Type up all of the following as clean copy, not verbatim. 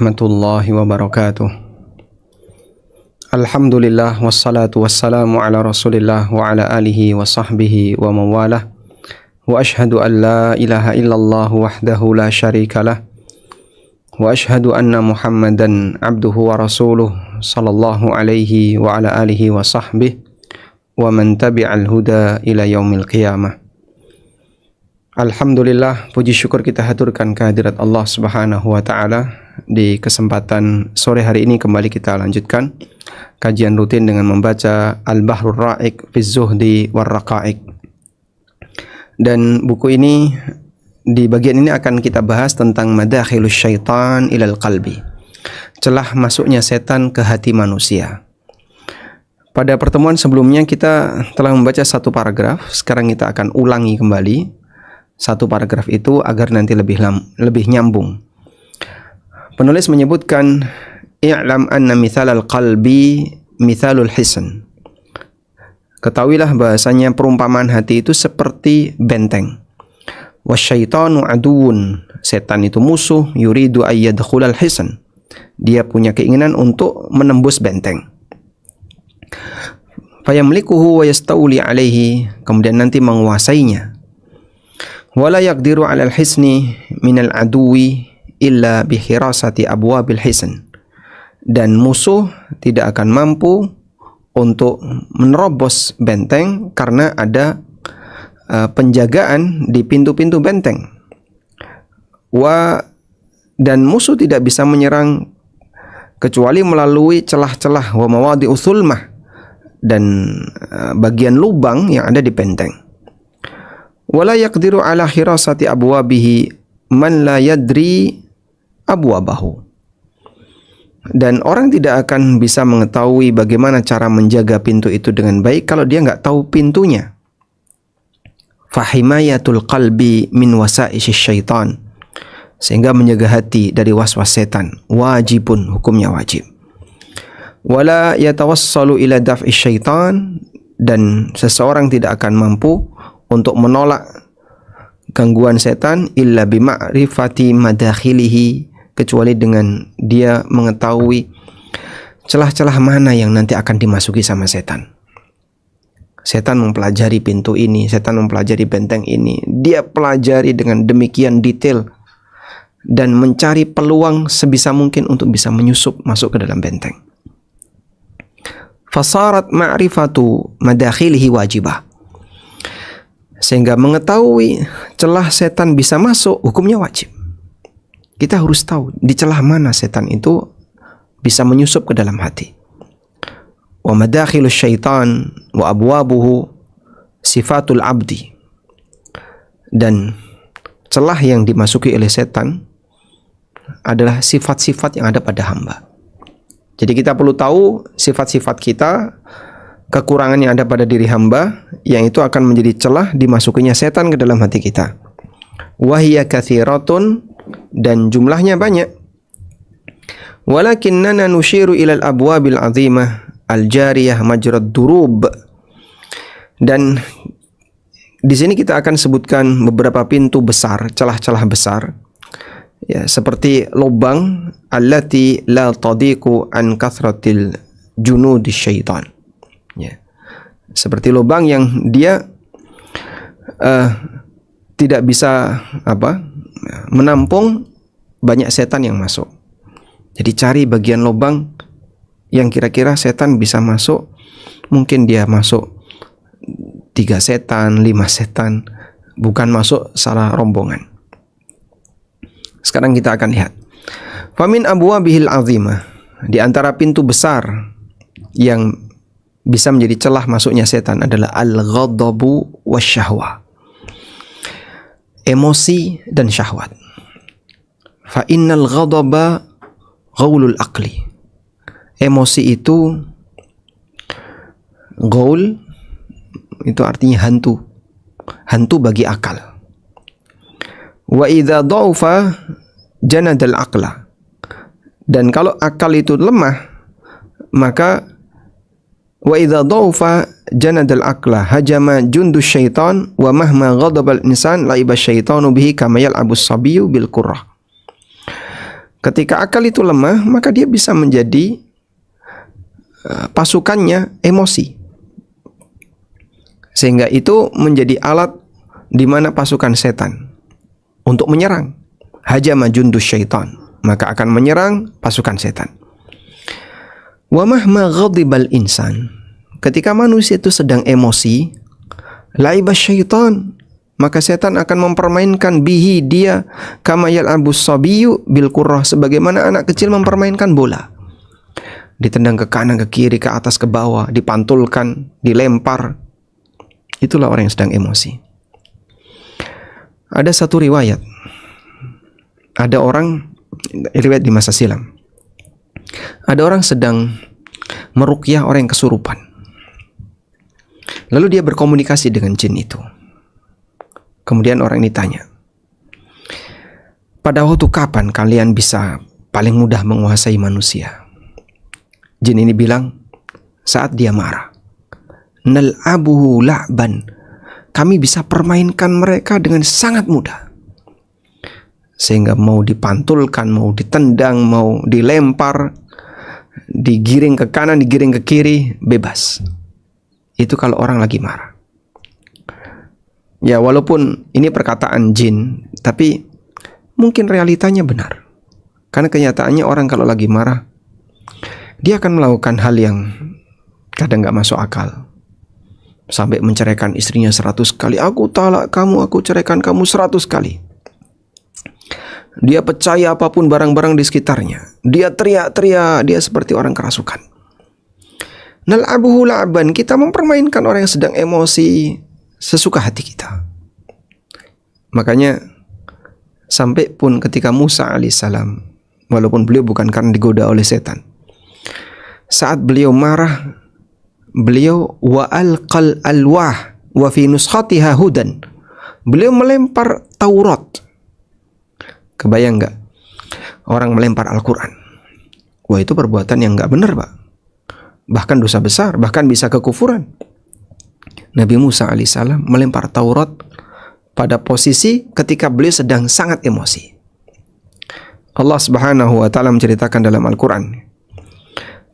Warahmatullahi wabarakatuh. Alhamdulillah wassalatu wassalamu ala Rasulillah wa ala alihi wa sahbihi wa mawalah. Wa ashhadu an la ilaha illallah wahdahu la syarikalah. Wa ashhadu anna Muhammadan abduhu wa rasuluh sallallahu alaihi wa ala alihi wa sahbihi wa man tabi'al huda ila yaumil qiyamah. Alhamdulillah, puji syukur kita haturkan kehadirat Allah Subhanahu wa taala. Di kesempatan sore hari ini kembali kita lanjutkan kajian rutin dengan membaca Al-Bahrul Ra'iq fi Zuhdi war Raqa'iq. Dan buku ini, di bagian ini akan kita bahas tentang madakhilus syaitan ilal qalbi, celah masuknya setan ke hati manusia. Pada pertemuan sebelumnya kita telah membaca satu paragraf. Sekarang kita akan ulangi kembali satu paragraf itu agar nanti lebih nyambung. Penulis menyebutkan, i'lam anna mithalal qalbi mithalul hisn. Ketahuilah bahasanya perumpamaan hati itu seperti benteng. Wasyaitanu aduun, setan itu musuh, yuridu ayyadkhulal hisn. Dia punya keinginan untuk menembus benteng. Fayamlikuhu wa yastawli alaihi, kemudian nanti menguasainya. Wala yaqdiru 'alal hisni minal aduwi illa bihirasati abwabil hisn. Dan musuh tidak akan mampu untuk menerobos benteng karena ada penjagaan di pintu-pintu benteng. Dan musuh tidak bisa menyerang kecuali melalui celah-celah wa mawadi'u thulmah, dan bagian lubang yang ada di benteng. Wala yaqdiru ala hirasati abwabihi man la yadri abwabahu. Dan orang tidak akan bisa mengetahui bagaimana cara menjaga pintu itu dengan baik kalau dia nggak tahu pintunya. Fahimayatul qalbi min wasaisyis syaitan, sehingga menjaga hati dari waswas setan wajibun, hukumnya wajib. Wala yatawassalu ila daf'is syaitan, dan seseorang tidak akan mampu untuk menolak gangguan setan illa bima'rifati madakhilihi, kecuali dengan dia mengetahui celah-celah mana yang nanti akan dimasuki sama setan. Setan mempelajari pintu ini, setan mempelajari benteng ini. Dia pelajari dengan demikian detail dan mencari peluang sebisa mungkin untuk bisa menyusup masuk ke dalam benteng. Fasarat ma'rifatu madakhilihi wajibah, sehingga mengetahui celah setan bisa masuk hukumnya wajib. Kita harus tahu di celah mana setan itu bisa menyusup ke dalam hati. Wa madakhilus syaitan wa abwabuhu sifatul abdi. Dan celah yang dimasuki oleh setan adalah sifat-sifat yang ada pada hamba. Jadi kita perlu tahu sifat-sifat kita, kekurangan yang ada pada diri hamba, yang itu akan menjadi celah dimasukinya setan ke dalam hati kita. Wahiyya katsiratun, dan jumlahnya banyak. Walakinnana nushiru ilal abwabil azimah al-jariyah majrad durub. Dan di sini kita akan sebutkan beberapa pintu besar, celah-celah besar, ya, seperti lubang allati la tadiqu an kathratil junudi syaitan. Ya. Seperti lubang yang dia tidak bisa menampung banyak setan yang masuk. Jadi cari bagian lubang yang kira-kira setan bisa masuk. Mungkin dia masuk 3 setan, 5 setan, bukan masuk salah rombongan. Sekarang kita akan lihat. Famin abwabihil azimah, di antara pintu besar yang bisa menjadi celah masuknya setan adalah al-ghadabu wasyahwa, emosi dan syahwat. Fa innal ghadaba ghaulul aqli. Emosi itu, ghaul itu artinya hantu. Hantu bagi akal. Wa idza dha'ufa janadal aqla. Dan kalau akal itu lemah, maka wa idza dha'ufa janadal aqla hajama jundus syaitan wa mahma ghadabal insan laiba syaitanu bihi kama yal'abus sabiyyu bil qurrah. Ketika akal itu lemah, maka dia bisa menjadi pasukannya emosi. Sehingga itu menjadi alat di mana pasukan setan untuk menyerang. Hajama jundus syaitan, maka akan menyerang pasukan setan. Wa mahma ghadibal insan, ketika manusia itu sedang emosi, laibas syaitan, maka setan akan mempermainkan bihi dia kama yal'abus sabiyyu bil qurrah, sebagaimana anak kecil mempermainkan bola. Ditendang ke kanan, ke kiri, ke atas, ke bawah, dipantulkan, dilempar. Itulah orang yang sedang emosi. Ada satu riwayat. Ada orang, riwayat di masa silam. Ada orang sedang meruqyah orang yang kesurupan. Lalu dia berkomunikasi dengan jin itu. Kemudian orang ini tanya, pada waktu kapan kalian bisa paling mudah menguasai manusia? Jin ini bilang, saat dia marah. Nal'abuhu la'ban, kami bisa permainkan mereka dengan sangat mudah. Sehingga mau dipantulkan, mau ditendang, mau dilempar, digiring ke kanan, digiring ke kiri, bebas. Itu kalau orang lagi marah. Ya, walaupun ini perkataan jin, tapi mungkin realitanya benar. Karena kenyataannya orang kalau lagi marah, dia akan melakukan hal yang kadang gak masuk akal. Sampai menceraikan istrinya 100 kali. Aku talak kamu, aku ceraikan kamu 100 kali. Dia percaya apapun barang-barang di sekitarnya. Dia teriak-teriak, dia seperti orang kerasukan. Nal'abuhu la'ban, kita mempermainkan orang yang sedang emosi sesuka hati kita. Makanya sampai pun ketika Musa alaihissalam, walaupun beliau bukan karena digoda oleh setan, saat beliau marah, beliau wa alqal alwah wa fi nuskhatiha hudan, beliau melempar Taurat. Kebayang nggak orang melempar Al-Quran? Wah, itu perbuatan yang nggak benar, Pak. Bahkan dosa besar, bahkan bisa kekufuran. Nabi Musa alaihissalam melempar Taurat pada posisi ketika beliau sedang sangat emosi. Allah Subhanahu wa taala menceritakan dalam Al-Quran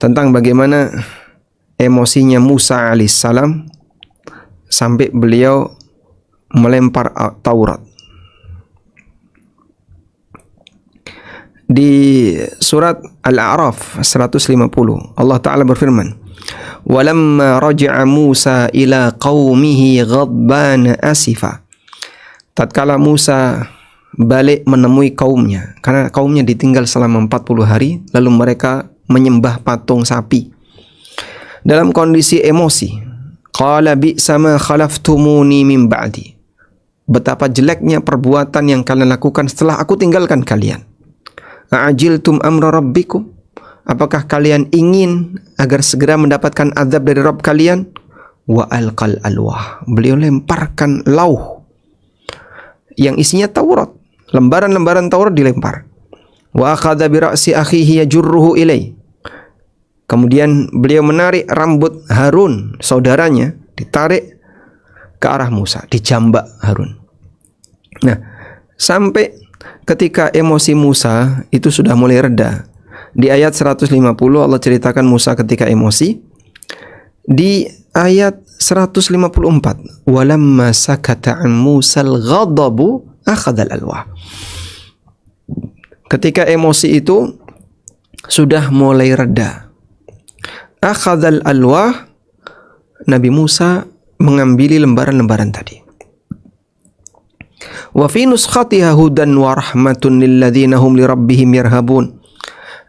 tentang bagaimana emosinya Musa alaihissalam sampai beliau melempar Taurat. Di surat Al-A'raf 150, Allah Ta'ala berfirman, "Walamma raja'a Musa ila qaumihi ghadban asifa." Tatkala Musa balik menemui kaumnya, karena kaumnya ditinggal selama 40 hari, lalu mereka menyembah patung sapi. Dalam kondisi emosi, qala bi'sa ma khalaftumuni min ba'di. Betapa jeleknya perbuatan yang kalian lakukan setelah aku tinggalkan kalian. A'ajiltum amra rabbikum, apakah kalian ingin agar segera mendapatkan azab dari Rabb kalian? Wa alqal alwah, beliau lemparkan lauh yang isinya Taurat, lembaran-lembaran Taurat dilempar. Wa akhadha bi ra'si akhihi yajurruhu ilai, kemudian beliau menarik rambut Harun, saudaranya, ditarik ke arah Musa, dijambak Harun. Nah, sampai ketika emosi Musa itu sudah mulai reda. Di ayat 150 Allah ceritakan Musa ketika emosi. Di ayat 154, walamma sakata an Musal ghadabu akhadhal alwah. Ketika emosi itu sudah mulai reda, akhadhal alwah, Nabi Musa mengambil lembaran-lembaran tadi. Wa fi nuskhatiha hudan wa rahmatun lil ladzina hum li rabbihim yarhabun.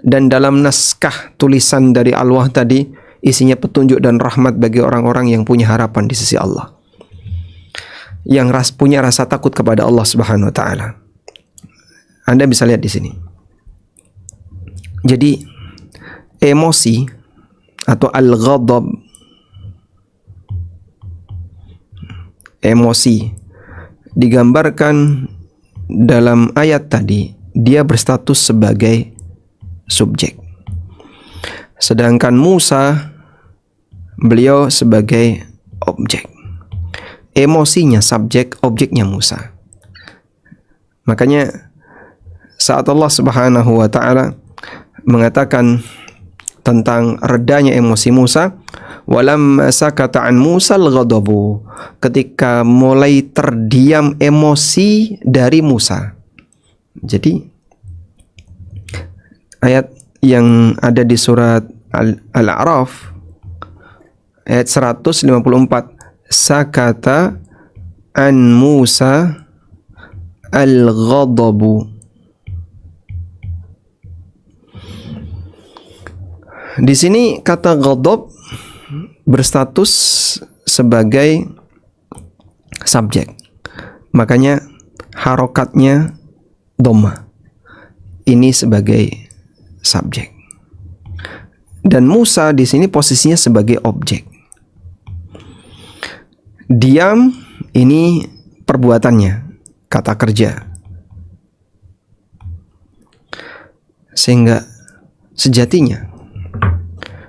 Dan dalam naskah tulisan dari alwah tadi isinya petunjuk dan rahmat bagi orang-orang yang punya harapan di sisi Allah, yang punya rasa takut kepada Allah Subhanahu wa taala. Anda bisa lihat di sini. Jadi emosi atau al-ghadab, emosi digambarkan dalam ayat tadi, dia berstatus sebagai subjek. Sedangkan Musa, beliau sebagai objek. Emosinya subjek, objeknya Musa. Makanya saat Allah Subhanahu wa taala mengatakan tentang redanya emosi Musa, walamma sakata an Musal ghadabu, ketika mulai terdiam emosi dari Musa. Jadi ayat yang ada di surat Al-A'raf ayat 154, sakata an Musa al-ghadabu. Di sini kata ghadab berstatus sebagai subjek. Makanya harokatnya dhamma. Ini sebagai subjek. Dan Musa di sini posisinya sebagai objek. Diam ini perbuatannya, kata kerja. Sehingga sejatinya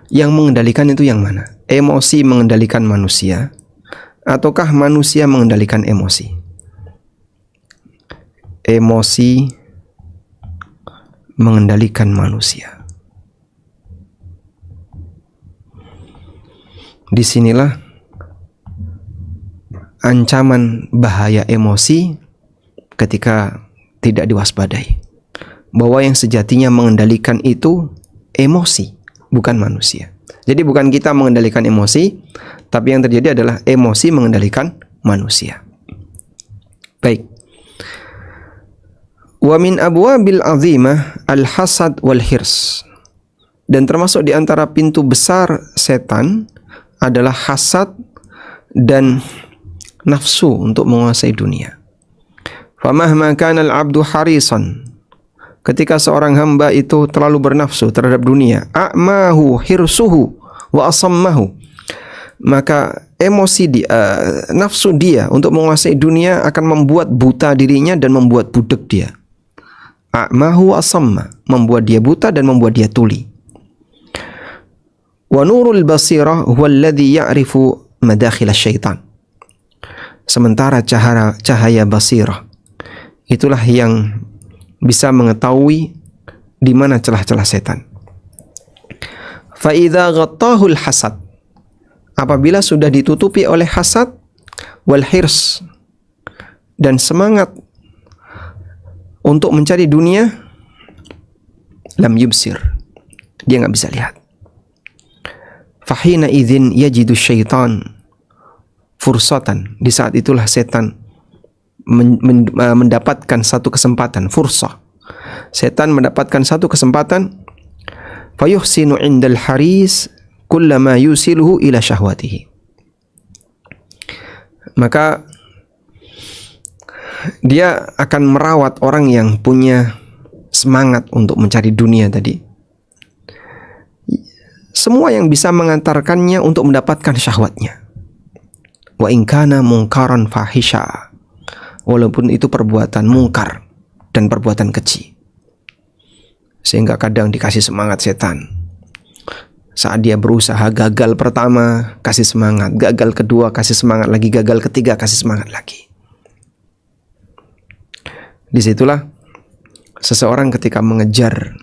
yang mengendalikan itu yang mana? Emosi mengendalikan manusia ataukah manusia mengendalikan emosi? Emosi mengendalikan manusia. Disinilah ancaman bahaya emosi ketika tidak diwaspadai. Bahwa yang sejatinya mengendalikan itu emosi, bukan manusia. Jadi bukan kita mengendalikan emosi, tapi yang terjadi adalah emosi mengendalikan manusia. Baik. Wa min abwabil azimah al-hasad wal hirs. Dan termasuk di antara pintu besar setan adalah hasad dan nafsu untuk menguasai dunia. Famahma kana al-'abdu harisan, ketika seorang hamba itu terlalu bernafsu terhadap dunia, a'mahu hirsuhu wa asammahu, maka emosi dia, nafsu dia untuk menguasai dunia akan membuat buta dirinya dan membuat budak dia. A'mahu wa asamma, membuat dia buta dan membuat dia tuli. Wa nurul basirah huwa alladhi ya'rifu madakhil syaitan. Sementara cahaya basirah itulah yang bisa mengetahui di mana celah-celah setan. Fa idza ghattahul hasad, apabila sudah ditutupi oleh hasad wal hirs dan semangat untuk mencari dunia, lam yubsir, dia nggak bisa lihat. Fahina idzin yajidu syaitan fursatan, di saat itulah setan mendapatkan satu kesempatan, fursah. Setan mendapatkan satu kesempatan, fayuhsinu indal haris kullama yusiluhu ila syahwatihi. Maka dia akan merawat orang yang punya semangat untuk mencari dunia tadi. Semua yang bisa mengantarkannya untuk mendapatkan syahwatnya. Wa in kana mungkaran fahisha, walaupun itu perbuatan mungkar dan perbuatan keji. Sehingga kadang dikasih semangat setan. Saat dia berusaha gagal pertama, kasih semangat. Gagal kedua, kasih semangat lagi. Gagal ketiga, kasih semangat lagi. Disitulah seseorang ketika mengejar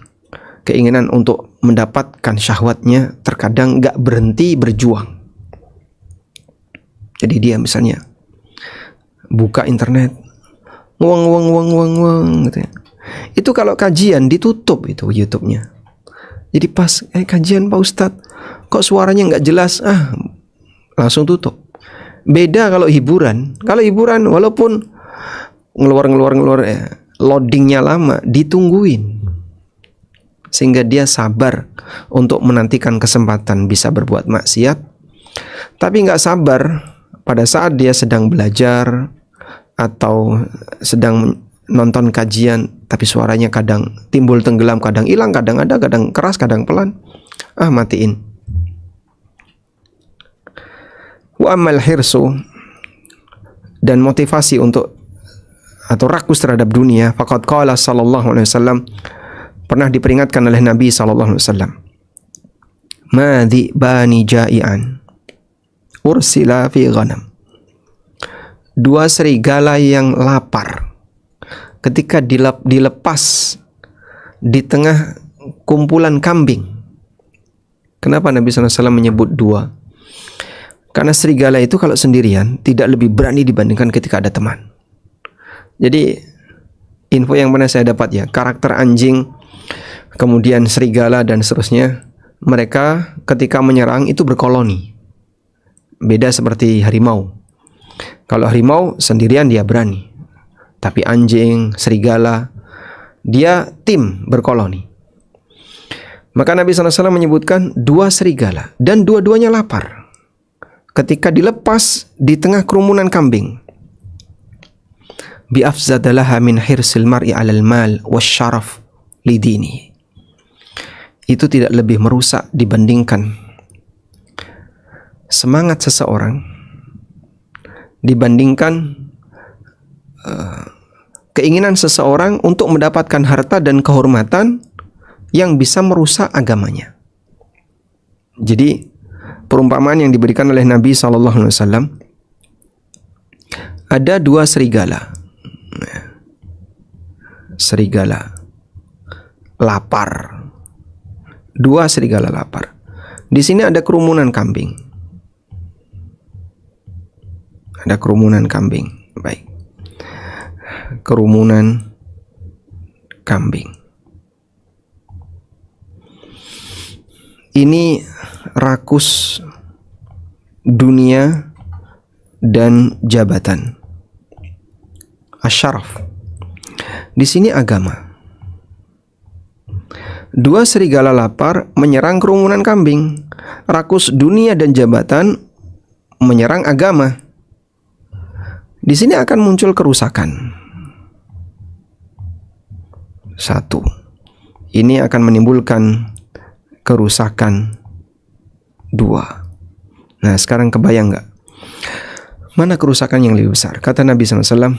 keinginan untuk mendapatkan syahwatnya, terkadang gak berhenti berjuang. Jadi dia misalnya buka internet, nguang gitu ya. Itu kalau kajian ditutup itu YouTube-nya. Jadi pas kajian Pak Ustadz, kok suaranya nggak jelas, langsung tutup. Beda kalau hiburan. Kalau hiburan walaupun ngeluar loadingnya lama, ditungguin sehingga dia sabar untuk menantikan kesempatan bisa berbuat maksiat. Tapi nggak sabar pada saat dia sedang belajar atau sedang nonton kajian, tapi suaranya kadang timbul tenggelam, kadang hilang, kadang ada, kadang keras, kadang pelan. Matiin. Wa amal hirsu, dan motivasi untuk atau rakus terhadap dunia, faqad qala sallallahu alaihi wasallam, pernah diperingatkan oleh Nabi sallallahu alaihi wasallam, ma dzibani ja'ian ursila fi ghanam. Dua serigala yang lapar ketika dilepas di tengah kumpulan kambing. Kenapa Nabi SAW menyebut dua? Karena serigala itu kalau sendirian tidak lebih berani dibandingkan ketika ada teman. Jadi info yang pernah saya dapat ya, karakter anjing, kemudian serigala dan seterusnya, mereka ketika menyerang itu berkoloni. Beda seperti harimau. Kalau harimau sendirian dia berani, tapi anjing, serigala, dia tim berkoloni. Maka Nabi SAW menyebutkan dua serigala dan dua-duanya lapar ketika dilepas di tengah kerumunan kambing. Bi afzadalaha min hirsil mar'i 'alal mal wasyaraf lidini. Itu tidak lebih merusak dibandingkan semangat seseorang, dibandingkan keinginan seseorang untuk mendapatkan harta dan kehormatan yang bisa merusak agamanya. Jadi perumpamaan yang diberikan oleh Nabi SAW, ada dua serigala lapar. Dua serigala lapar. Di sini ada kerumunan kambing. Ada kerumunan kambing. Baik. Kerumunan kambing. Ini rakus dunia dan jabatan. Asyaraf. Di sini agama. Dua serigala lapar menyerang kerumunan kambing. Rakus dunia dan jabatan menyerang agama. Di sini akan muncul kerusakan. Satu, ini akan menimbulkan kerusakan. Dua. Nah, sekarang kebayang nggak? Mana kerusakan yang lebih besar? Kata Nabi SAW,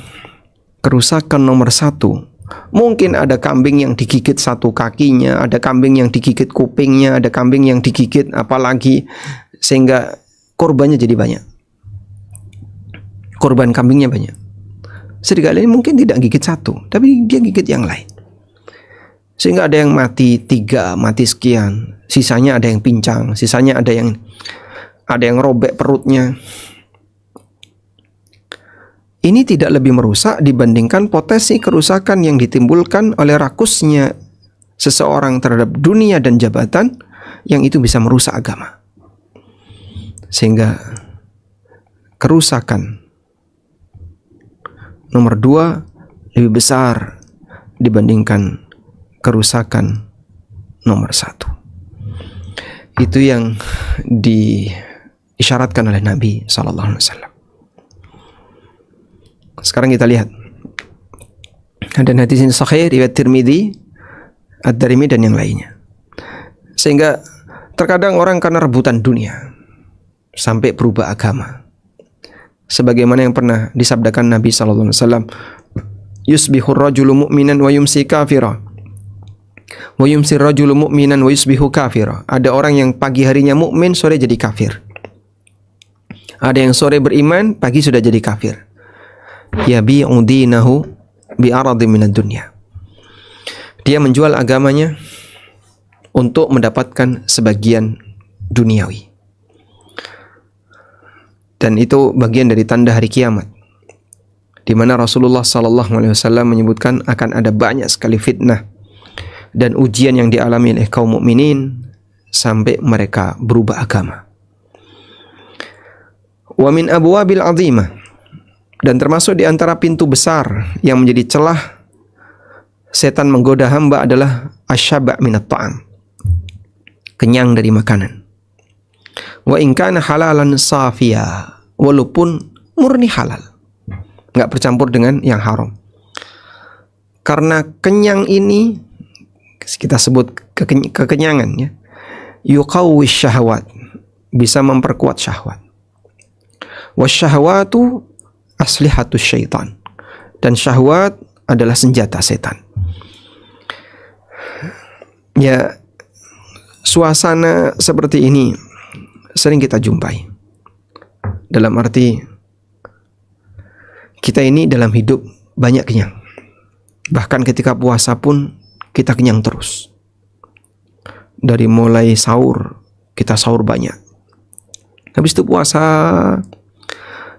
kerusakan nomor satu, mungkin ada kambing yang digigit satu kakinya, ada kambing yang digigit kupingnya, ada kambing yang digigit apalagi, sehingga korbannya jadi banyak. Korban kambingnya banyak. Serigala ini mungkin tidak gigit satu, tapi dia gigit yang lain. Sehingga ada yang mati 3, mati sekian, sisanya ada yang pincang, sisanya ada yang robek perutnya. Ini tidak lebih merusak dibandingkan potensi kerusakan yang ditimbulkan oleh rakusnya seseorang terhadap dunia dan jabatan, yang itu bisa merusak agama. Sehingga kerusakan nomor 2 lebih besar dibandingkan kerusakan nomor 1. Itu yang diisyaratkan oleh Nabi SAW. Sekarang kita lihat, ada hadis ini sahih riwayat Tirmidzi, Ad-Darimi dan yang lainnya. Sehingga terkadang orang karena rebutan dunia sampai berubah agama. Sebagaimana yang pernah disabdakan Nabi SAW, yusbihur rajulu mu'minan wa yumsi kafira, wa yumsi rajulu mu'minan wa yusbihu kafira. Ada orang yang pagi harinya mukmin, sore jadi kafir. Ada yang sore beriman, pagi sudah jadi kafir. Yabi'u dinahu bi'aradhi minad dunya. Dia menjual agamanya untuk mendapatkan sebagian duniawi. Dan itu bagian dari tanda hari kiamat, di mana Rasulullah SAW menyebutkan akan ada banyak sekali fitnah dan ujian yang dialami oleh kaum mukminin sampai mereka berubah agama. Wa min abwabil azimah, dan termasuk di antara pintu besar yang menjadi celah setan menggoda hamba adalah asyaba' minat ta'am, kenyang dari makanan. Wa in kana halalan safiya, walaupun murni halal, enggak bercampur dengan yang haram. Karena kenyang ini kita sebut kekenyangan ya, yuqawwi syahwat, bisa memperkuat syahwat. Wasyahwatu aslihatus syaitan, dan syahwat adalah senjata setan. Ya, suasana seperti ini sering kita jumpai. Dalam arti kita ini dalam hidup banyak kenyang. Bahkan ketika puasa pun kita kenyang terus. Dari mulai sahur, kita sahur banyak. Habis itu puasa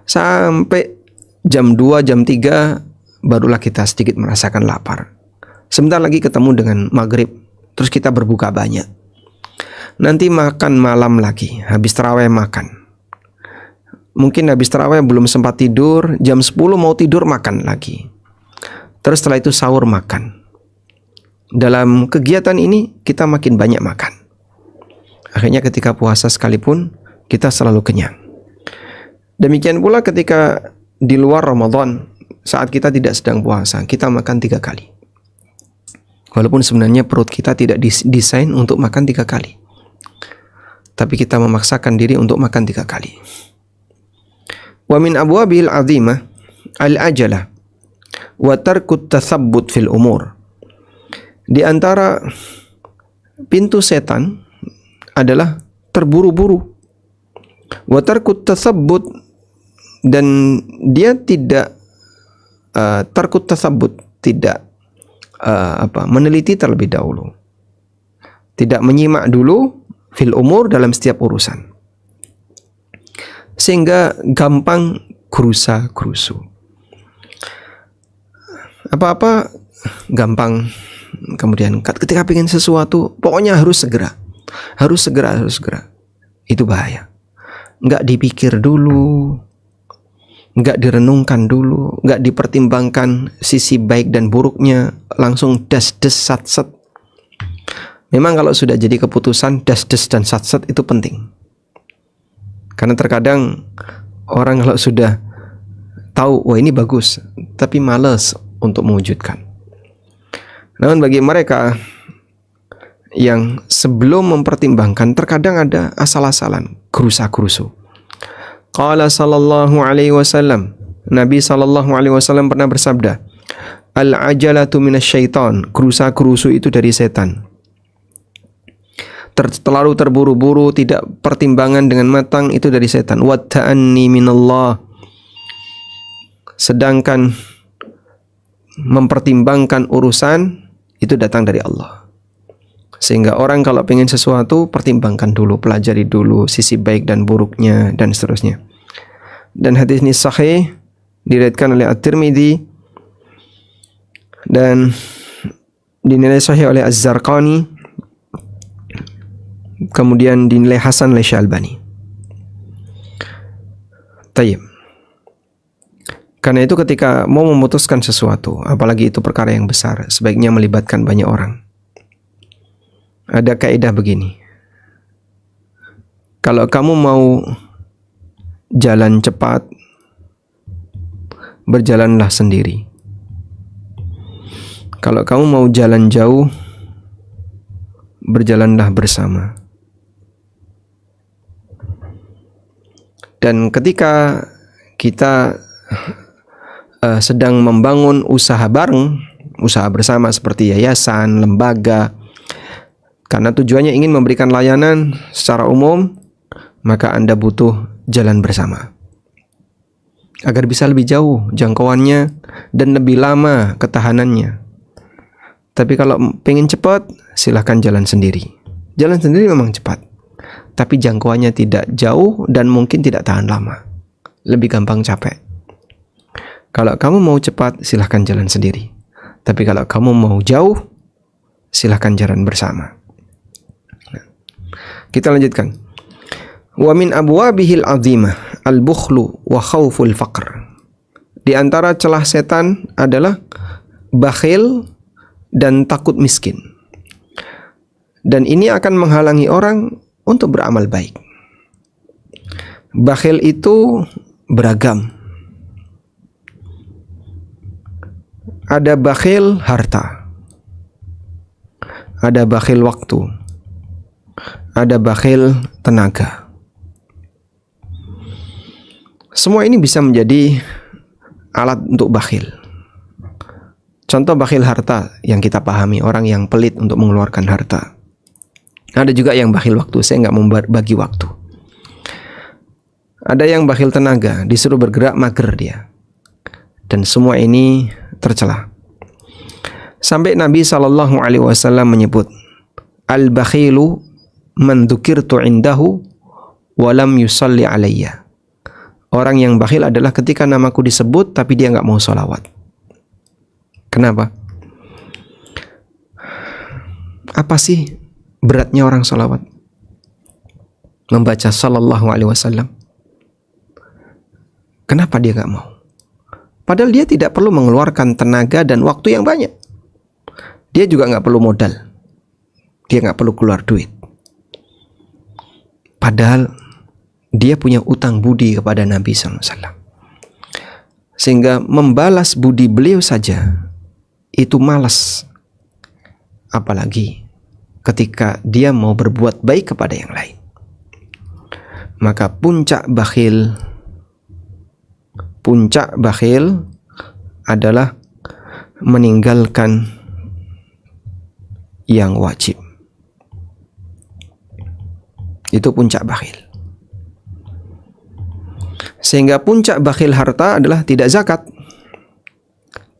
sampai jam 2, jam 3 barulah kita sedikit merasakan lapar. Sebentar lagi ketemu dengan maghrib, terus kita berbuka banyak. Nanti makan malam lagi, habis tarawih makan. Mungkin habis tarawih belum sempat tidur, jam 10 mau tidur makan lagi. Terus setelah itu sahur makan. Dalam kegiatan ini kita makin banyak makan. Akhirnya ketika puasa sekalipun kita selalu kenyang. Demikian pula ketika di luar Ramadan, saat kita tidak sedang puasa, kita makan 3 kali. Walaupun sebenarnya perut kita tidak didesain untuk makan 3 kali. Tapi kita memaksakan diri untuk makan 3 kali. Wa min abwabil azimah al-ajalah wa tarkut tathabbut fil umur. Di antara pintu setan adalah terburu-buru. Wa tarkut tathabbut, dan dia tidak tarkut tathabbut, tidak meneliti terlebih dahulu. Tidak menyimak dulu fil umur, dalam setiap urusan. Sehingga gampang gerusa-gerusu. Apa-apa gampang. Kemudian ketika pengen sesuatu, pokoknya harus segera. Harus segera. Itu bahaya. Nggak dipikir dulu, nggak direnungkan dulu, nggak dipertimbangkan sisi baik dan buruknya, langsung das-des sat-set. Memang kalau sudah jadi keputusan, das-des dan sat-set itu penting. Karena terkadang orang kalau sudah tahu, wah ini bagus, tapi malas untuk mewujudkan. Namun bagi mereka yang sebelum mempertimbangkan, terkadang ada asal-asalan, gerusa-gerusu. Qala sallallahu alaihi wasallam, Nabi sallallahu alaihi wasallam pernah bersabda, al-ajalatu minasyaitan, gerusa-gerusu itu dari setan. Terlalu terburu-buru, tidak pertimbangan dengan matang, itu dari setan. Wa ta'anni minallah, sedangkan mempertimbangkan urusan itu datang dari Allah. Sehingga orang kalau pengen sesuatu, pertimbangkan dulu, pelajari dulu sisi baik dan buruknya, dan seterusnya. Dan hadis ini sahih, diriwayatkan oleh At-Tirmidzi dan dinilai sahih oleh Az-Zarqani, kemudian dinilai hasan oleh Syalbani. Tayyib. Karena itu ketika mau memutuskan sesuatu, apalagi itu perkara yang besar, sebaiknya melibatkan banyak orang. Ada kaidah begini. Kalau kamu mau jalan cepat, berjalanlah sendiri. Kalau kamu mau jalan jauh, berjalanlah bersama. Dan ketika kita sedang membangun usaha bareng, usaha bersama seperti yayasan, lembaga, karena tujuannya ingin memberikan layanan secara umum, maka Anda butuh jalan bersama agar bisa lebih jauh jangkauannya dan lebih lama ketahanannya. Tapi kalau pengen cepat, silahkan jalan sendiri. Jalan sendiri memang cepat, tapi jangkauannya tidak jauh dan mungkin tidak tahan lama. Lebih gampang capek. Kalau kamu mau cepat, silahkan jalan sendiri. Tapi kalau kamu mau jauh, silahkan jalan bersama. Nah, kita lanjutkan. Wa min abwabihil azimah al-bukhlu wa khawful faqr. Di antara celah setan adalah bakhil dan takut miskin. Dan ini akan menghalangi orang untuk beramal baik. Bakhil itu beragam. Ada bakhil harta, ada bakhil waktu, ada bakhil tenaga. Semua ini bisa menjadi alat untuk bakhil. Contoh bakhil harta yang kita pahami, orang yang pelit untuk mengeluarkan harta. Ada juga yang bakhil waktu, saya nggak mau bagi waktu. Ada yang bakhil tenaga, disuruh bergerak mager dia. Dan semua ini tercela. Sampai Nabi SAW menyebut, al-bakhilu man dzukirtu indahu walam yusalli alayya. Orang yang bakhil adalah ketika namaku disebut tapi dia nggak mau sholawat. Kenapa? Apa sih beratnya orang sholawat? Membaca sallallahu alaihi wasallam. Kenapa dia nggak mau? Padahal dia tidak perlu mengeluarkan tenaga dan waktu yang banyak. Dia juga nggak perlu modal. Dia nggak perlu keluar duit. Padahal dia punya utang budi kepada Nabi SAW. Sehingga membalas budi beliau saja itu malas. Apalagi ketika dia mau berbuat baik kepada yang lain. Maka puncak bakhil adalah meninggalkan yang wajib. Itu puncak bakhil. Sehingga puncak bakhil harta adalah tidak zakat,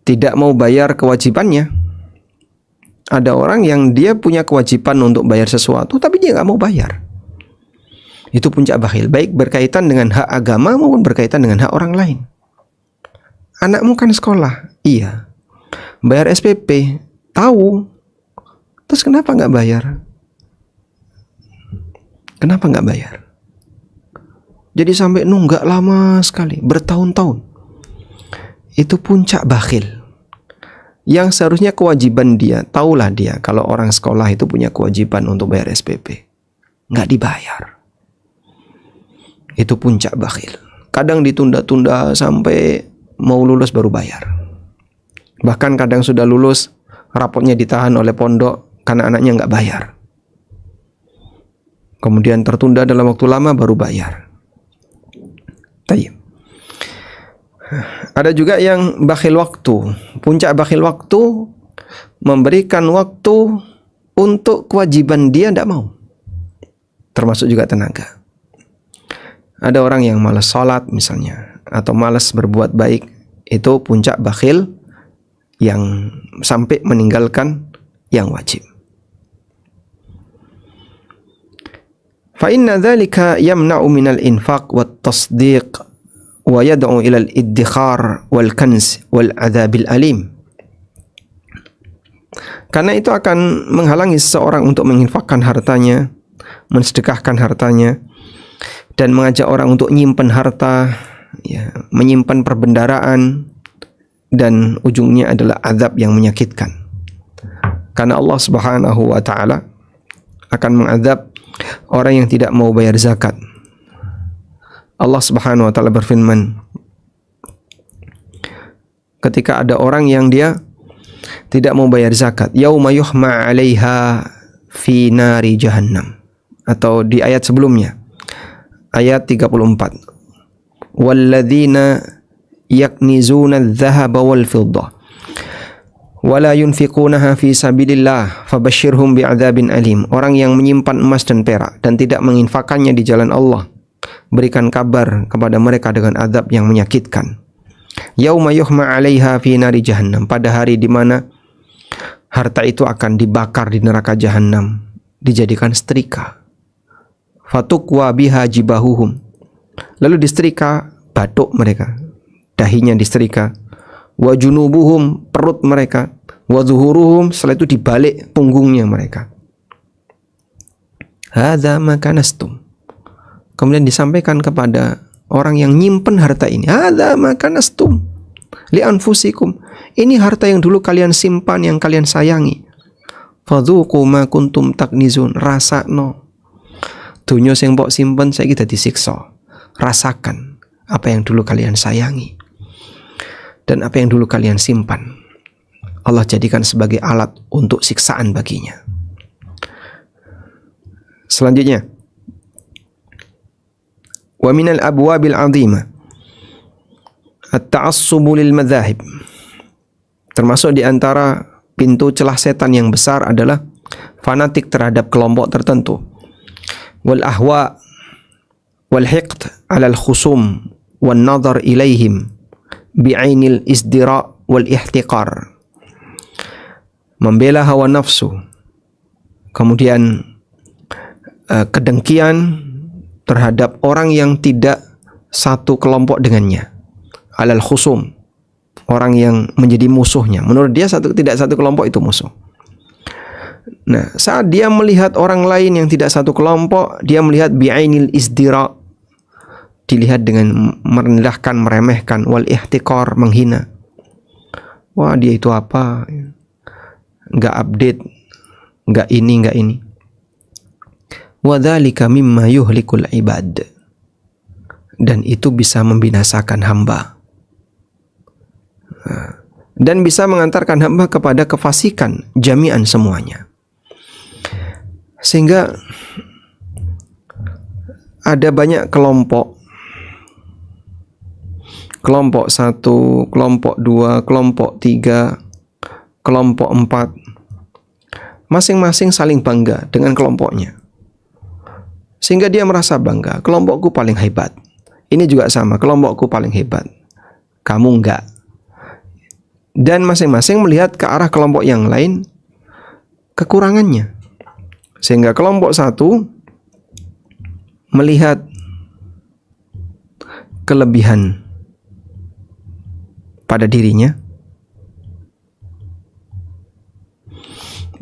tidak mau bayar kewajibannya. Ada orang yang dia punya kewajiban untuk bayar sesuatu tapi dia nggak mau bayar. Itu puncak bakhil, baik berkaitan dengan hak agama maupun berkaitan dengan hak orang lain. Anakmu kan sekolah, iya. Bayar SPP, tahu. Terus kenapa nggak bayar? Kenapa nggak bayar? Jadi sampai nunggak lama sekali, bertahun-tahun. Itu puncak bakhil. Yang seharusnya kewajiban dia, tahulah dia kalau orang sekolah itu punya kewajiban untuk bayar SPP. Nggak dibayar. Itu puncak bakhil. Kadang ditunda-tunda sampai mau lulus baru bayar. Bahkan kadang sudah lulus, rapotnya ditahan oleh pondok karena anaknya nggak bayar. Kemudian tertunda dalam waktu lama baru bayar. Tayyib. Ada juga yang bakhil waktu. Puncak bakhil waktu, memberikan waktu untuk kewajiban dia tidak mau. Termasuk juga tenaga. Ada orang yang malas sholat misalnya, atau malas berbuat baik. Itu puncak bakhil yang sampai meninggalkan yang wajib. Fa inna dzalika yamna'u minal infaq wat tasdiq wa yad'u ila al-iddikhar wal kanz wal adzabil alim. Karena itu akan menghalangi seseorang untuk menginfakkan hartanya, mensedekahkan hartanya, dan mengajak orang untuk menyimpan harta, ya, menyimpan perbendaraan, dan ujungnya adalah azab yang menyakitkan. Karena Allah Subhanahu wa taala akan mengazab orang yang tidak mau bayar zakat. Allah Subhanahu wa taala berfirman, ketika ada orang yang dia tidak mau bayar zakat, yauma yuhma 'alaiha fi nari jahannam, atau di ayat sebelumnya ayat 34, walladzina yaknizuna adh-dhahaba wal fiddah wala yunfiqunaha fi sabilillah fabashshirhum bi'adzabin alim. Orang yang menyimpan emas dan perak dan tidak menginfakkannya di jalan Allah, berikan kabar kepada mereka dengan azab yang menyakitkan. Yauma yuhma 'alaiha fi nari jahannam, pada hari di mana harta itu akan dibakar di neraka jahanam, dijadikan setrika. Fatukwa biha jibahuhum, lalu disetrika batuk mereka, dahinya disetrika. Wa junubuhum, perut mereka. Wa zuhuruhum, setelah itu dibalik punggungnya mereka. Hadza ma kanastum. Kemudian disampaikan kepada orang yang nyimpen harta ini, hadza ma kanastum li anfusikum. Ini harta yang dulu kalian simpan, yang kalian sayangi. Fadzuqu ma kuntum taknizun. Rasakno dunya sing mbok simpen saiki dadi siksa. Rasakan apa yang dulu kalian sayangi dan apa yang dulu kalian simpan, Allah jadikan sebagai alat untuk siksaan baginya. Selanjutnya, wa minal abwabil azimah at-ta'assubu lil madzahib. Termasuk di antara pintu celah setan yang besar adalah fanatik terhadap kelompok tertentu. Wal ahwa wal hiqd 'ala al khusum wan nadhar ilaihim bi'ainil isdira' wal ihtiqar. membela hawa nafsu, kemudian kedengkian terhadap orang yang tidak satu kelompok dengannya, alal khusum, orang yang menjadi musuhnya. Menurut dia tidak satu kelompok itu musuh. Nah, saat dia melihat orang lain yang tidak satu kelompok, dia melihat bi'ainil izdira, dilihat dengan merendahkan, meremehkan, wal ihtiqar, menghina. Wah, dia itu apa? Nggak update, nggak ini. Wa dzalika mimma yuhlikul ibad. Dan itu bisa membinasakan hamba. Dan bisa mengantarkan hamba kepada kefasikan jami'an semuanya. Sehingga ada banyak kelompok 1, kelompok 2, kelompok 3, kelompok 4, masing-masing saling bangga dengan kelompoknya. Sehingga dia merasa bangga, kelompokku paling hebat. Ini juga sama, kelompokku paling hebat, kamu enggak. Dan masing-masing melihat ke arah kelompok yang lain kekurangannya. Sehingga kelompok 1 melihat kelebihan pada dirinya,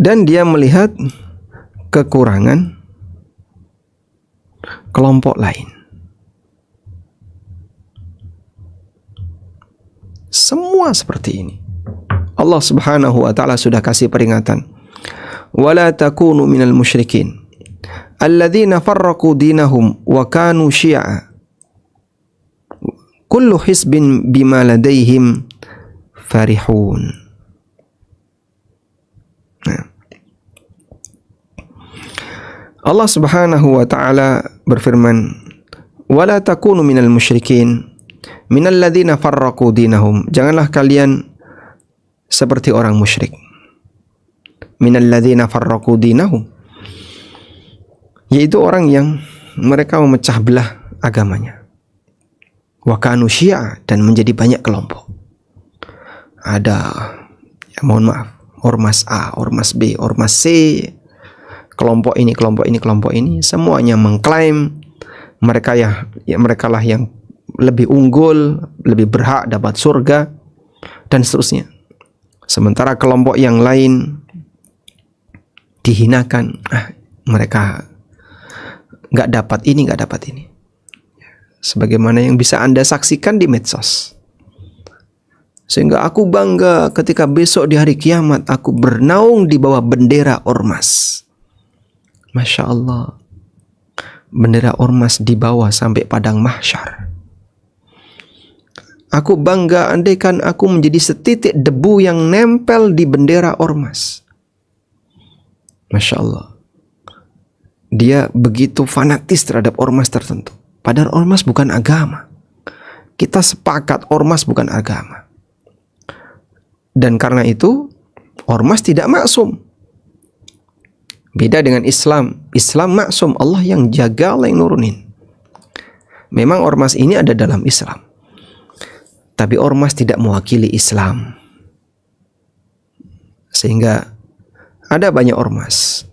dan dia melihat kekurangan kelompok lain. Semua seperti ini. Allah Subhanahu wa taala sudah kasih peringatan. Wala takunu minal musyrikin alladzina farraqu dinahum wa kanu syi'a. Kullu hisbin bima ladaihim farihun. Allah Subhanahu wa taala berfirman, "Wala takunu minal musyrikin minal ladzina farraqu dinahum." Janganlah kalian seperti orang musyrik. Minal ladzina farraqu dinahum, yaitu orang yang mereka memecah belah agamanya. Wa kanu syi'a, dan menjadi banyak kelompok. Ada, ya mohon maaf, ormas A, ormas B, ormas C, kelompok ini, semuanya mengklaim mereka mereka lah yang lebih unggul, lebih berhak dapat surga, dan seterusnya. Sementara kelompok yang lain dihinakan, mereka nggak dapat ini. Sebagaimana yang bisa Anda saksikan di medsos. Sehingga aku bangga ketika besok di hari kiamat aku bernaung di bawah bendera ormas. Masya Allah, bendera ormas dibawa sampai padang mahsyar. Aku bangga andaikan aku menjadi setitik debu yang nempel di bendera ormas. Masya Allah, dia begitu fanatis terhadap ormas tertentu. Padahal ormas bukan agama. Kita sepakat ormas bukan agama. Dan karena itu ormas tidak maksum. Beda dengan Islam. Islam maksum, Allah yang jaga, Allah yang nurunin. Memang ormas ini ada dalam Islam, tapi ormas tidak mewakili Islam. Sehingga ada banyak ormas.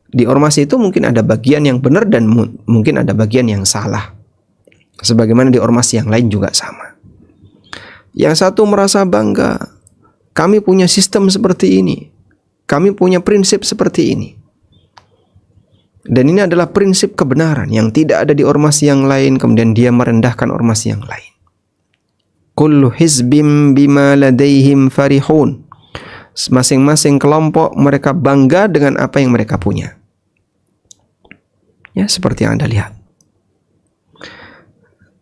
Di ormas itu mungkin ada bagian yang benar dan mungkin ada bagian yang salah. Sebagaimana di ormas yang lain juga sama. Yang satu merasa bangga, kami punya sistem seperti ini, kami punya prinsip seperti ini. Dan ini adalah prinsip kebenaran yang tidak ada di ormas yang lain, kemudian dia merendahkan ormas yang lain. Kullu hizbim bima ladaihim farihun. Masing-masing kelompok mereka bangga dengan apa yang mereka punya. Ya, seperti yang Anda lihat.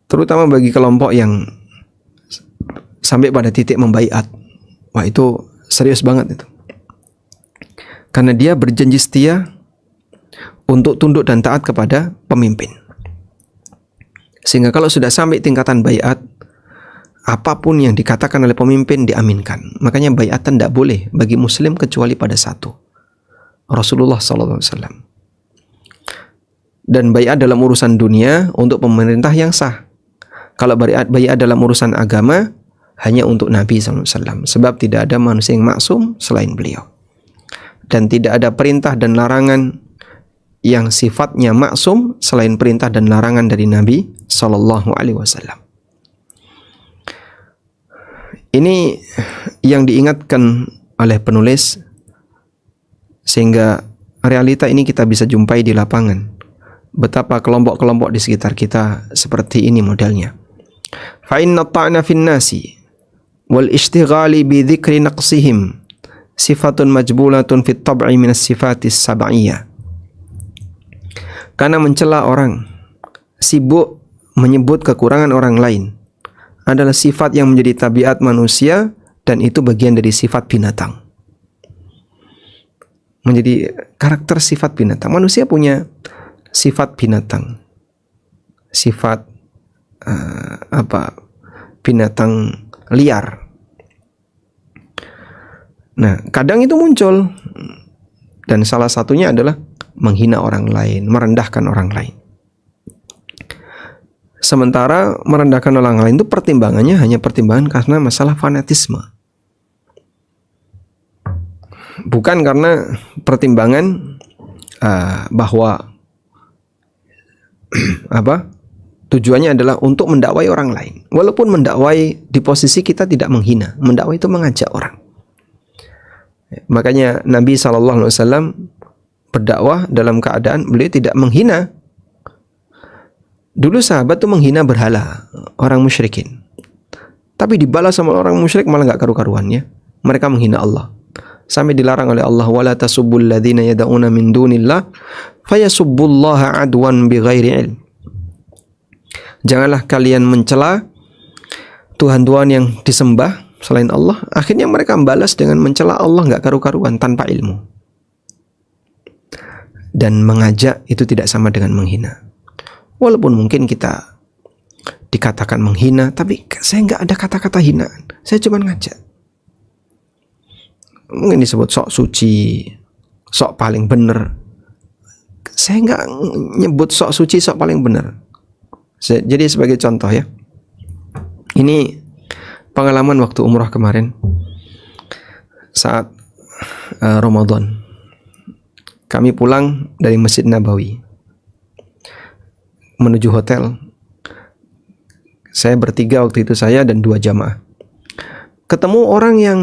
Terutama bagi kelompok yang sampai pada titik membaiat. Wah, itu serius banget itu. Karena dia berjanji setia untuk tunduk dan taat kepada pemimpin. Sehingga kalau sudah sampai tingkatan baiat, apapun yang dikatakan oleh pemimpin diaminkan. Makanya baiatan tidak boleh bagi muslim kecuali pada satu, Rasulullah SAW. Dan baiat dalam urusan dunia untuk pemerintah yang sah. Kalau baiat dalam urusan agama, hanya untuk Nabi SAW, sebab tidak ada manusia yang maksum selain beliau, dan tidak ada perintah dan larangan yang sifatnya maksum selain perintah dan larangan dari Nabi SAW. Ini yang diingatkan oleh penulis, sehingga realita ini kita bisa jumpai di lapangan. Betapa kelompok-kelompok di sekitar kita seperti ini modelnya. Fa inna ta'na fin nasi wal ishtighali bi dzikri naqsihim sifatun majbulatun fit tab'i min as-sifatis sab'iyah. Karena mencela orang, sibuk menyebut kekurangan orang lain, adalah sifat yang menjadi tabiat manusia, dan itu bagian dari sifat binatang. Menjadi karakter sifat binatang. Manusia punya sifat binatang. Sifat binatang liar. Nah, kadang itu muncul, dan salah satunya adalah menghina orang lain, merendahkan orang lain. Sementara merendahkan orang lain itu pertimbangannya hanya pertimbangan karena masalah fanatisme. Bukan karena pertimbangan bahwa tujuannya adalah untuk mendakwai orang lain. Walaupun mendakwai di posisi kita tidak menghina, mendakwai itu mengajak orang. Makanya Nabi SAW berdakwah dalam keadaan beliau tidak menghina. Dulu sahabat tuh menghina berhala, orang musyrikin. Tapi dibalas sama orang musyrik malah gak karu-karuannya. Mereka menghina Allah. Sampai dilarang oleh Allah, wala tasubbul ladzina yad'una min dunillah fayasubbullaha adwan bighairi ilm. Janganlah kalian mencela Tuhan-Tuhan yang disembah selain Allah. Akhirnya mereka membalas dengan mencela Allah gak karu-karuan tanpa ilmu. Dan mengajak itu tidak sama dengan menghina. Walaupun mungkin kita dikatakan menghina, tapi saya nggak ada kata-kata hinaan. Saya cuma ngajak. Mungkin disebut sok suci, sok paling benar. Saya nggak nyebut sok suci, sok paling benar. Jadi sebagai contoh ya, ini pengalaman waktu umrah kemarin saat Ramadan. Kami pulang dari Masjid Nabawi menuju hotel. Saya bertiga waktu itu, saya dan 2 jamaah. Ketemu orang yang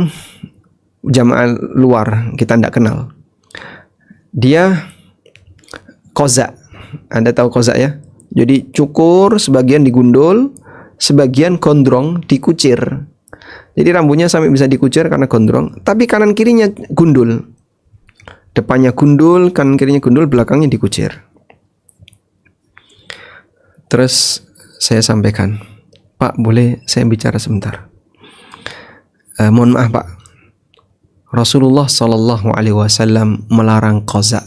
jamaah luar, kita tidak kenal. Dia kozak. Anda tahu kozak ya? Jadi cukur, sebagian digundul, sebagian gondrong, dikucir. Jadi rambutnya sampai bisa dikucir karena gondrong, tapi kanan kirinya gundul. Depannya gundul, kanan kirinya gundul, belakangnya dikucir. Terus saya sampaikan, Pak, boleh saya bicara sebentar? Mohon maaf Pak, Rasulullah SAW melarang qazak.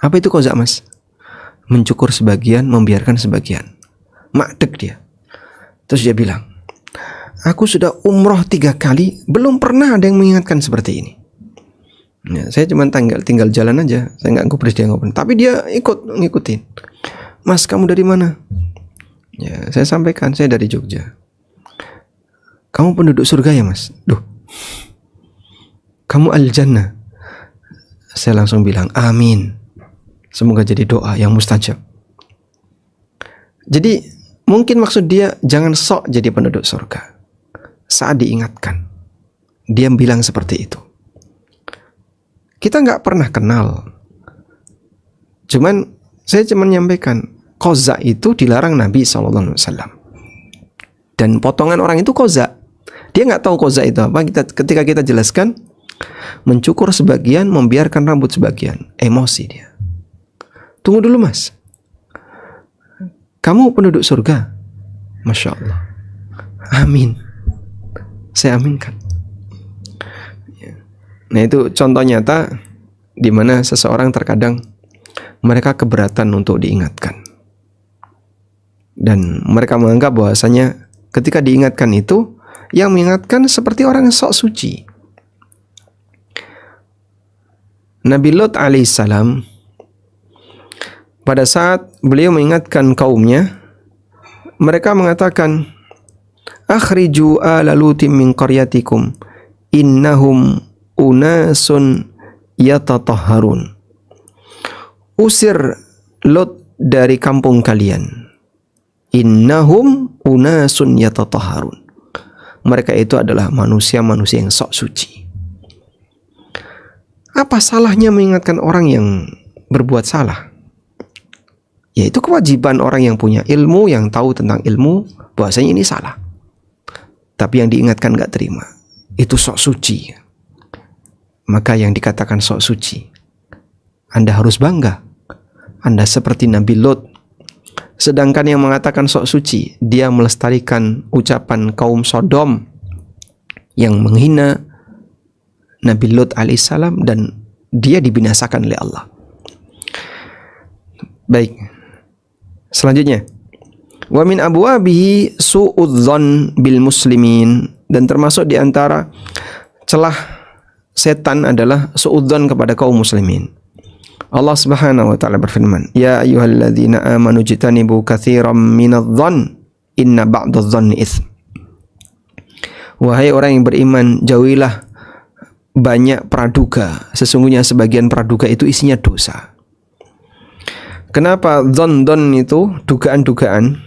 Apa itu qazak mas? Mencukur sebagian, membiarkan sebagian. Makdek dia. Terus dia bilang, aku sudah umroh 3 kali, belum pernah ada yang mengingatkan seperti ini. Ya, saya cuma tinggal jalan aja, saya nggak ngubris dia ngobrol. Tapi dia ngikutin. Mas, kamu dari mana? Ya, saya sampaikan, saya dari Jogja. Kamu penduduk surga ya mas? Duh, kamu al-jannah. Saya langsung bilang, amin. Semoga jadi doa yang mustajab. Jadi, mungkin maksud dia, jangan sok jadi penduduk surga. Saat diingatkan, dia bilang seperti itu. Kita nggak pernah kenal. Saya cuma menyampaikan, qazak itu dilarang Nabi SAW. Dan potongan orang itu qazak. Dia nggak tahu qazak itu apa. Ketika kita jelaskan, mencukur sebagian, membiarkan rambut sebagian. Emosi dia. Tunggu dulu mas. Kamu penduduk surga? Masya Allah. Amin. Saya aminkan. Nah itu contoh nyata di mana seseorang terkadang mereka keberatan untuk diingatkan. Dan mereka menganggap bahwasanya ketika diingatkan itu, yang mengingatkan seperti orang yang sok suci. Nabi Lot alaihissalam, pada saat beliau mengingatkan kaumnya, mereka mengatakan, akhriju ala lutim min qaryatikum innahum unasun yatatahharun. Usir Lot dari kampung kalian. Innahum unasun yatatahharun. Mereka itu adalah manusia-manusia yang sok suci. Apa salahnya mengingatkan orang yang berbuat salah? Yaitu kewajiban orang yang punya ilmu, yang tahu tentang ilmu, bahwasanya ini salah. Tapi yang diingatkan gak terima. Itu sok suci. Maka yang dikatakan sok suci, Anda harus bangga. Anda seperti Nabi Lot. Sedangkan yang mengatakan sok suci, dia melestarikan ucapan kaum Sodom yang menghina Nabi Lot alaihissalam, dan dia dibinasakan oleh Allah. Baik. Selanjutnya, wa min abwabihi su'udzon bil muslimin, dan termasuk di antara celah setan adalah su'udzon kepada kaum muslimin. Allah Subhanahu wa taala berfirman, ya ayyuhalladzina amanu jtanibu katsiran minadh-dhon inna ba'dadh-dhonni itsm. Wahai orang yang beriman, jauhilah banyak praduga, sesungguhnya sebagian praduga itu isinya dosa. Kenapa don itu dugaan-dugaan?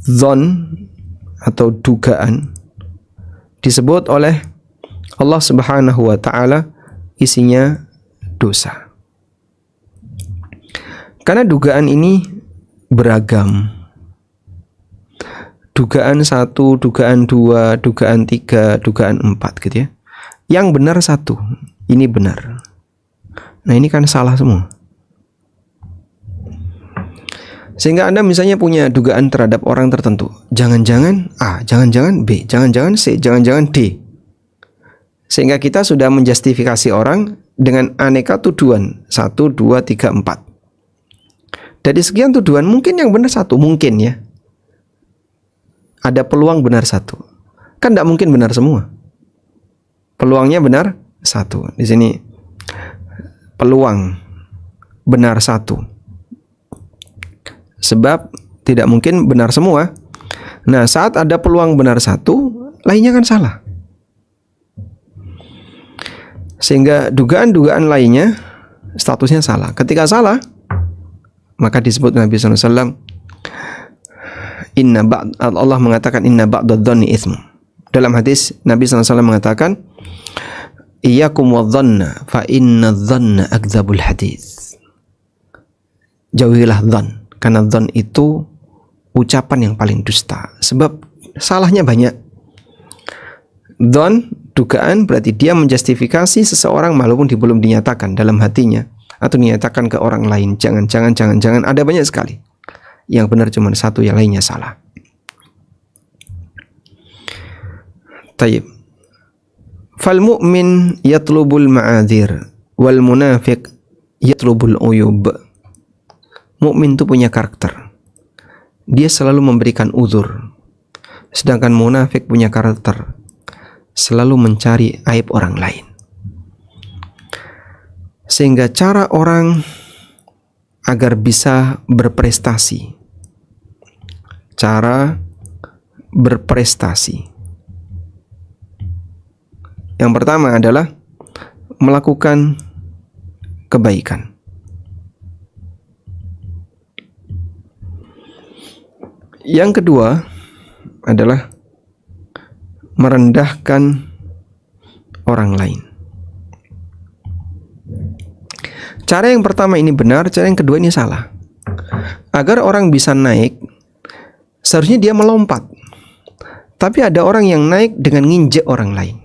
Zon atau dugaan disebut oleh Allah Subhanahu wa taala isinya dosa. Karena dugaan ini beragam. Dugaan 1, dugaan 2, dugaan 3, dugaan 4 gitu ya. Yang benar 1, ini benar. Nah, ini kan salah semua. Sehingga Anda misalnya punya dugaan terhadap orang tertentu. Jangan-jangan A, jangan-jangan B, jangan-jangan C, jangan-jangan D. Sehingga kita sudah menjustifikasi orang dengan aneka tuduhan. 1, 2, 3, 4. Dari sekian tuduhan mungkin yang benar 1, mungkin ya. Ada peluang benar 1. Kan tidak mungkin benar semua. Peluangnya benar 1. Di sini peluang benar 1. Sebab tidak mungkin benar semua. Nah, saat ada peluang benar 1, lainnya kan salah. Sehingga dugaan-dugaan lainnya statusnya salah. Ketika salah, maka disebut Nabi SAW, Allah mengatakan inna ba'dadh-dhonni itsm. Dalam hadis Nabi SAW mengatakan, iyyakum wadh-dhanna fa inna dhanna akdzabul hadits. Jauhilah dzan, karena dzan itu ucapan yang paling dusta. Sebab salahnya banyak. Dzan, dugaan, berarti dia menjustifikasi seseorang walaupun belum dinyatakan dalam hatinya atau dinyatakan ke orang lain. Jangan. Ada banyak sekali. Yang benar cuma 1, yang lainnya salah. Tayyib. Fal mu'min yatlubul ma'adzir wal munafiq yatlubul uyub. Mukmin itu punya karakter. Dia selalu memberikan uzur. Sedangkan munafik punya karakter, selalu mencari aib orang lain. Sehingga cara orang agar bisa berprestasi, cara berprestasi, yang pertama adalah melakukan kebaikan. Yang kedua adalah merendahkan orang lain. Cara yang pertama ini benar, cara yang kedua ini salah. Agar orang bisa naik, seharusnya dia melompat. Tapi ada orang yang naik dengan nginjek orang lain.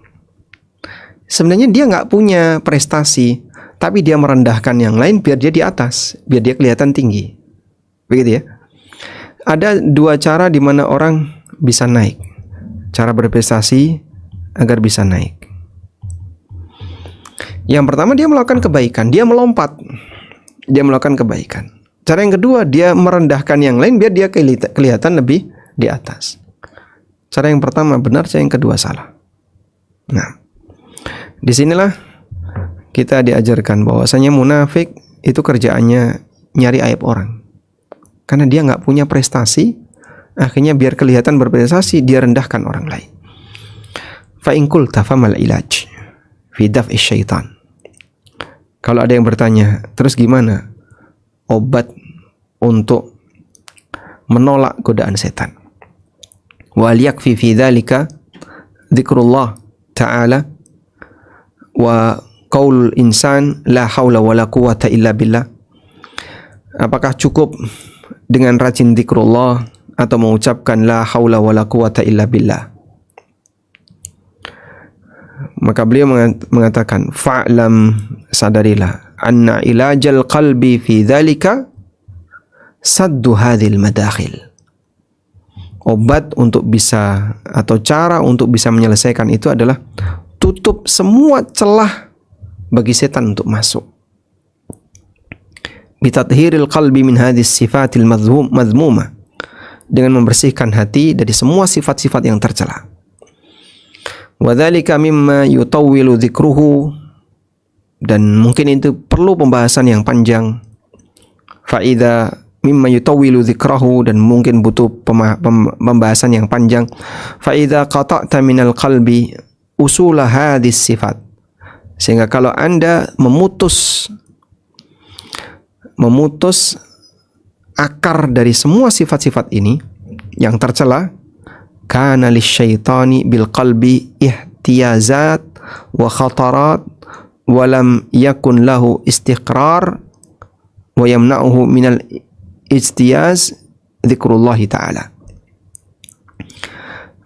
Sebenarnya dia nggak punya prestasi, tapi dia merendahkan yang lain biar dia di atas, biar dia kelihatan tinggi. Begitu ya. Ada 2 cara di mana orang bisa naik. Cara berprestasi agar bisa naik. Yang pertama, dia melakukan kebaikan, dia melompat. Dia melakukan kebaikan. Cara yang kedua, dia merendahkan yang lain biar dia kelihatan lebih di atas. Cara yang pertama benar, cara yang kedua salah. Nah, disinilah kita diajarkan bahwasanya munafik itu kerjaannya nyari aib orang. Karena dia nggak punya prestasi, Akhirnya biar kelihatan berprestasi, dia rendahkan orang lain. Fa in qulta famal ilaj fi daf'i syaitan. Kalau ada yang bertanya, terus gimana obat untuk menolak godaan setan? Wa yakfi fi dzalika dzikrullah ta'ala wa qaulul insan la haula wala quwwata illa billah. Apakah cukup dengan rajin zikrullah atau mengucapkan la haula wala quwwata illa billah? Maka beliau mengatakan, fa'lam, sadarilah, anna ilajal qalbi fi dzalika saddu hadhil madakhil. Obat untuk bisa, atau cara untuk bisa menyelesaikan itu adalah tutup semua celah bagi setan untuk masuk. Bitathhiril qalbi min hadhis sifatil madhmumah, dengan membersihkan hati dari semua sifat-sifat yang tercela. Wa dzalika mimma yutawwilu dzikruhu, dan mungkin itu perlu pembahasan yang panjang. Fa idza mimma yutawwilu dzikrahu, dan mungkin butuh pembahasan yang panjang. Fa idza qata'ta minal qalbi usul hadhis sifat, sehingga kalau Anda memutus akar dari semua sifat-sifat ini yang tercela, kana lisyaitani bil qalbi ihtiyazat wa khatarat wa lam yakun lahu istiqrar wa yamna'uhu minal ijtiyaz dzikrullah ta'ala.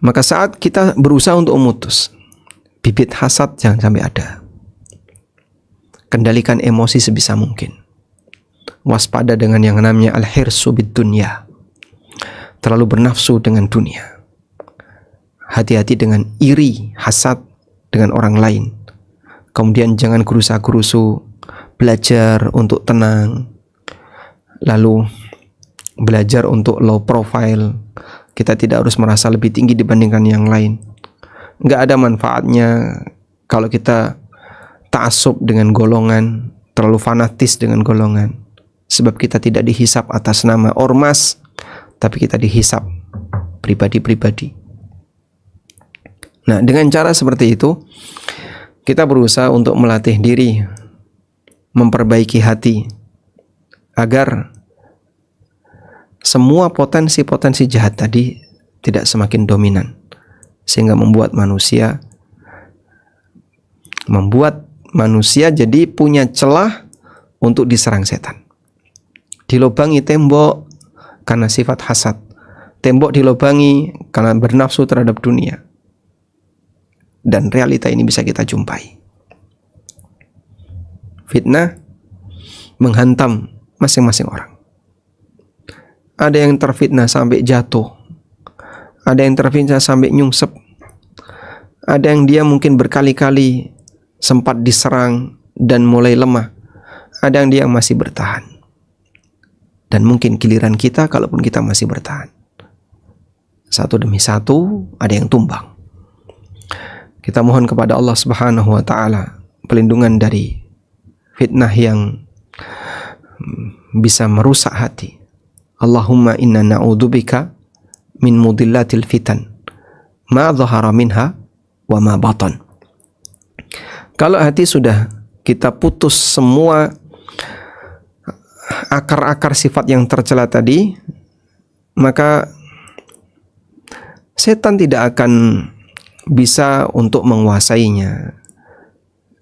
Maka saat kita berusaha untuk memutus bibit hasad, jangan sampai ada. Kendalikan emosi sebisa mungkin. Waspada dengan yang namanya al-hirsu bid dunya, terlalu bernafsu dengan dunia. Hati-hati dengan iri, hasad dengan orang lain. Kemudian jangan gerusa-gerusu, belajar untuk tenang. Lalu belajar untuk low profile. Kita tidak harus merasa lebih tinggi dibandingkan yang lain. Nggak ada manfaatnya kalau kita ta'assub dengan golongan, terlalu fanatis dengan golongan. Sebab kita tidak dihisap atas nama ormas, tapi kita dihisap pribadi-pribadi. Nah, dengan cara seperti itu, kita berusaha untuk melatih diri, memperbaiki hati, agar semua potensi-potensi jahat tadi tidak semakin dominan, sehingga membuat manusia jadi punya celah untuk diserang setan. Dilobangi tembok karena sifat hasad, tembok dilobangi karena bernafsu terhadap dunia. Dan realita ini bisa kita jumpai. Fitnah menghantam masing-masing orang. Ada yang terfitnah sampai jatuh, ada yang terfitnah sampai nyungsep, ada yang dia mungkin berkali-kali sempat diserang dan mulai lemah, ada yang dia masih bertahan. Dan mungkin giliran kita, kalaupun kita masih bertahan, satu demi satu ada yang tumbang. Kita mohon kepada Allah Subhanahu wa ta'ala pelindungan dari fitnah yang bisa merusak hati. Allahumma inna na'udzubika min mudillatil fitan ma dhahara minha wa ma batan. Kalau hati sudah kita putus semua akar-akar sifat yang tercela tadi, maka setan tidak akan bisa untuk menguasainya,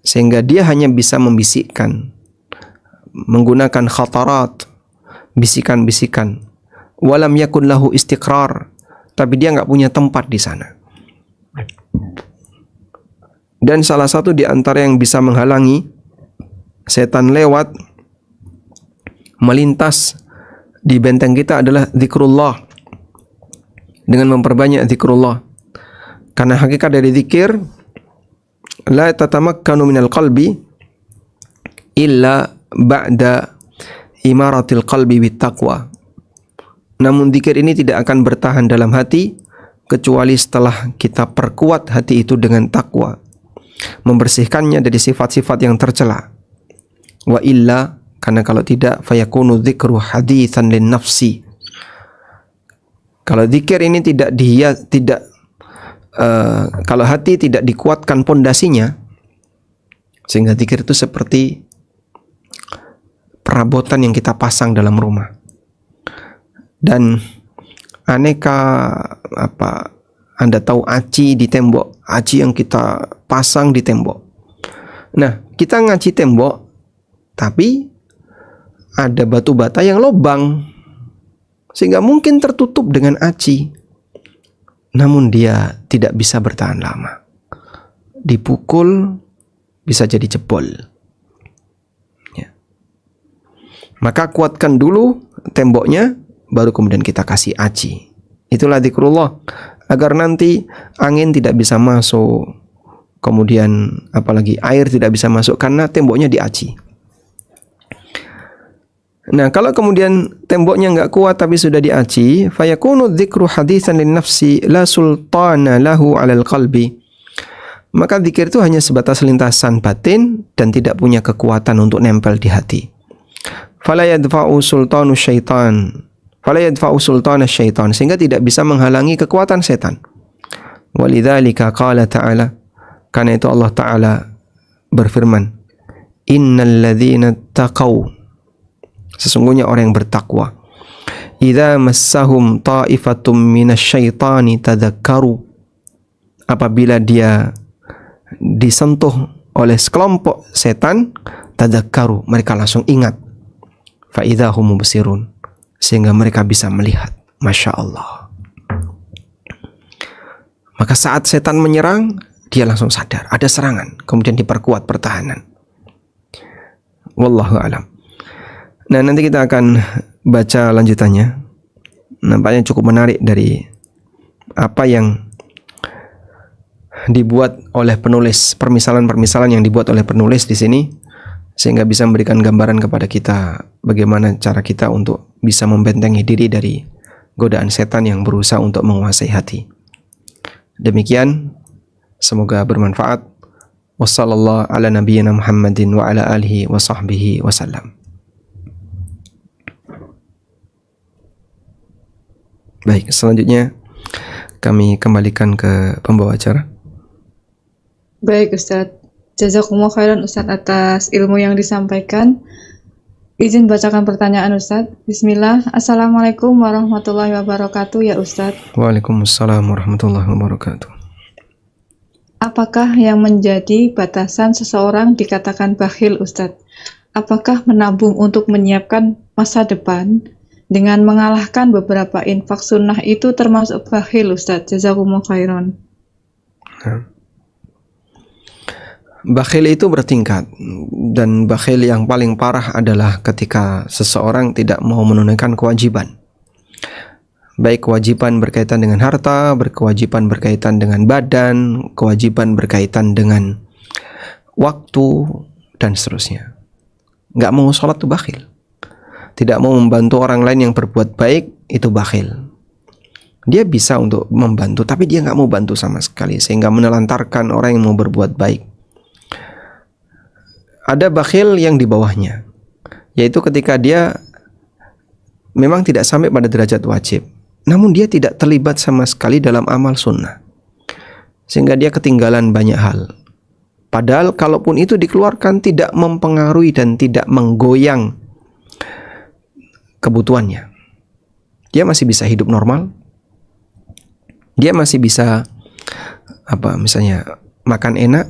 sehingga dia hanya bisa membisikkan, menggunakan khatarat, bisikan-bisikan. Walam yakun lahu istiqrar, tapi dia nggak punya tempat di sana. Dan salah satu di antara yang bisa menghalangi setan lewat melintas di benteng kita adalah zikrullah, dengan memperbanyak zikrullah. Karena hakikat dari zikir, la tatamakkanu minal qalbi illa ba'da imaratil qalbi bit taqwa. Namun zikir ini tidak akan bertahan dalam hati kecuali setelah kita perkuat hati itu dengan takwa, membersihkannya dari sifat-sifat yang tercela. Wa illa, karena kalau tidak, fayakunu dzikru haditsan lin nafsi, Kalau zikir ini kalau hati tidak dikuatkan pondasinya, sehingga zikir itu seperti perabotan yang kita pasang dalam rumah. Dan aneka Anda tahu aci di tembok, aci yang kita pasang di tembok. Nah, kita ngaci tembok, tapi ada batu bata yang lobang, sehingga mungkin tertutup dengan aci. Namun dia tidak bisa bertahan lama. Dipukul bisa jadi jebol. Ya. Maka kuatkan dulu temboknya, baru kemudian kita kasih aci. Itulah zikrullah, agar nanti angin tidak bisa masuk, kemudian apalagi air tidak bisa masuk karena temboknya diaci. Nah, kalau kemudian temboknya nggak kuat tapi sudah diaci, fayakunu dzikru haditsan lin nafsi la sultana lahu 'alal qalbi. Maka zikir itu hanya sebatas lintasan batin dan tidak punya kekuatan untuk nempel di hati. Fala yadfa'u sultanu syaitan. Fala yadfa'u sultana syaitan, sehingga tidak bisa menghalangi kekuatan setan. Walidzalika qala ta'ala, karena itu Allah Ta'ala berfirman, innal ladzina taqaw, sesungguhnya orang yang bertakwa, idza massahum ta'ifatum minasyaitani tadzakkaru, apabila dia disentuh oleh sekelompok setan, tadzakkaru, mereka langsung ingat, fa idza hum mubsirun, sehingga mereka bisa melihat. Masya Allah. Maka saat setan menyerang, dia langsung sadar ada serangan, kemudian diperkuat pertahanan. Wallahu a'lam. Nah, nanti kita akan baca lanjutannya. Nampaknya cukup menarik dari apa yang dibuat oleh penulis, permisalan-permisalan yang dibuat oleh penulis di sini, sehingga bisa memberikan gambaran kepada kita bagaimana cara kita untuk bisa membentengi diri dari godaan setan yang berusaha untuk menguasai hati. Demikian, semoga bermanfaat. Wassallallahu ala nabiyyina Muhammadin wa ala alihi wa sahbihi wasallam. Baik, selanjutnya kami kembalikan ke pembawa acara. Baik Ustadz, jazakumullah khairan Ustadz atas ilmu yang disampaikan. Izin bacakan pertanyaan Ustadz. Bismillah. Assalamualaikum warahmatullahi wabarakatuh ya Ustadz. Waalaikumsalam warahmatullahi wabarakatuh. Apakah yang menjadi batasan seseorang dikatakan bakhil Ustadz? Apakah menabung untuk menyiapkan masa depan dengan mengalahkan beberapa infak sunnah itu termasuk bakhil Ustadz? Jazakumullah khairan. Bakhil itu bertingkat, dan bakhil yang paling parah adalah ketika seseorang tidak mau menunaikan kewajiban. Baik kewajiban berkaitan dengan harta, berkewajiban berkaitan dengan badan, kewajiban berkaitan dengan waktu, dan seterusnya. Nggak mau sholat itu bakhil. Tidak mau membantu orang lain yang berbuat baik, itu bakhil. Dia bisa untuk membantu, tapi dia nggak mau bantu sama sekali, sehingga menelantarkan orang yang mau berbuat baik. Ada bakhil yang di bawahnya, yaitu ketika dia memang tidak sampai pada derajat wajib, namun dia tidak terlibat sama sekali dalam amal sunnah, sehingga dia ketinggalan banyak hal. Padahal kalaupun itu dikeluarkan tidak mempengaruhi dan tidak menggoyang kebutuhannya. Dia masih bisa hidup normal, dia masih bisa misalnya makan enak,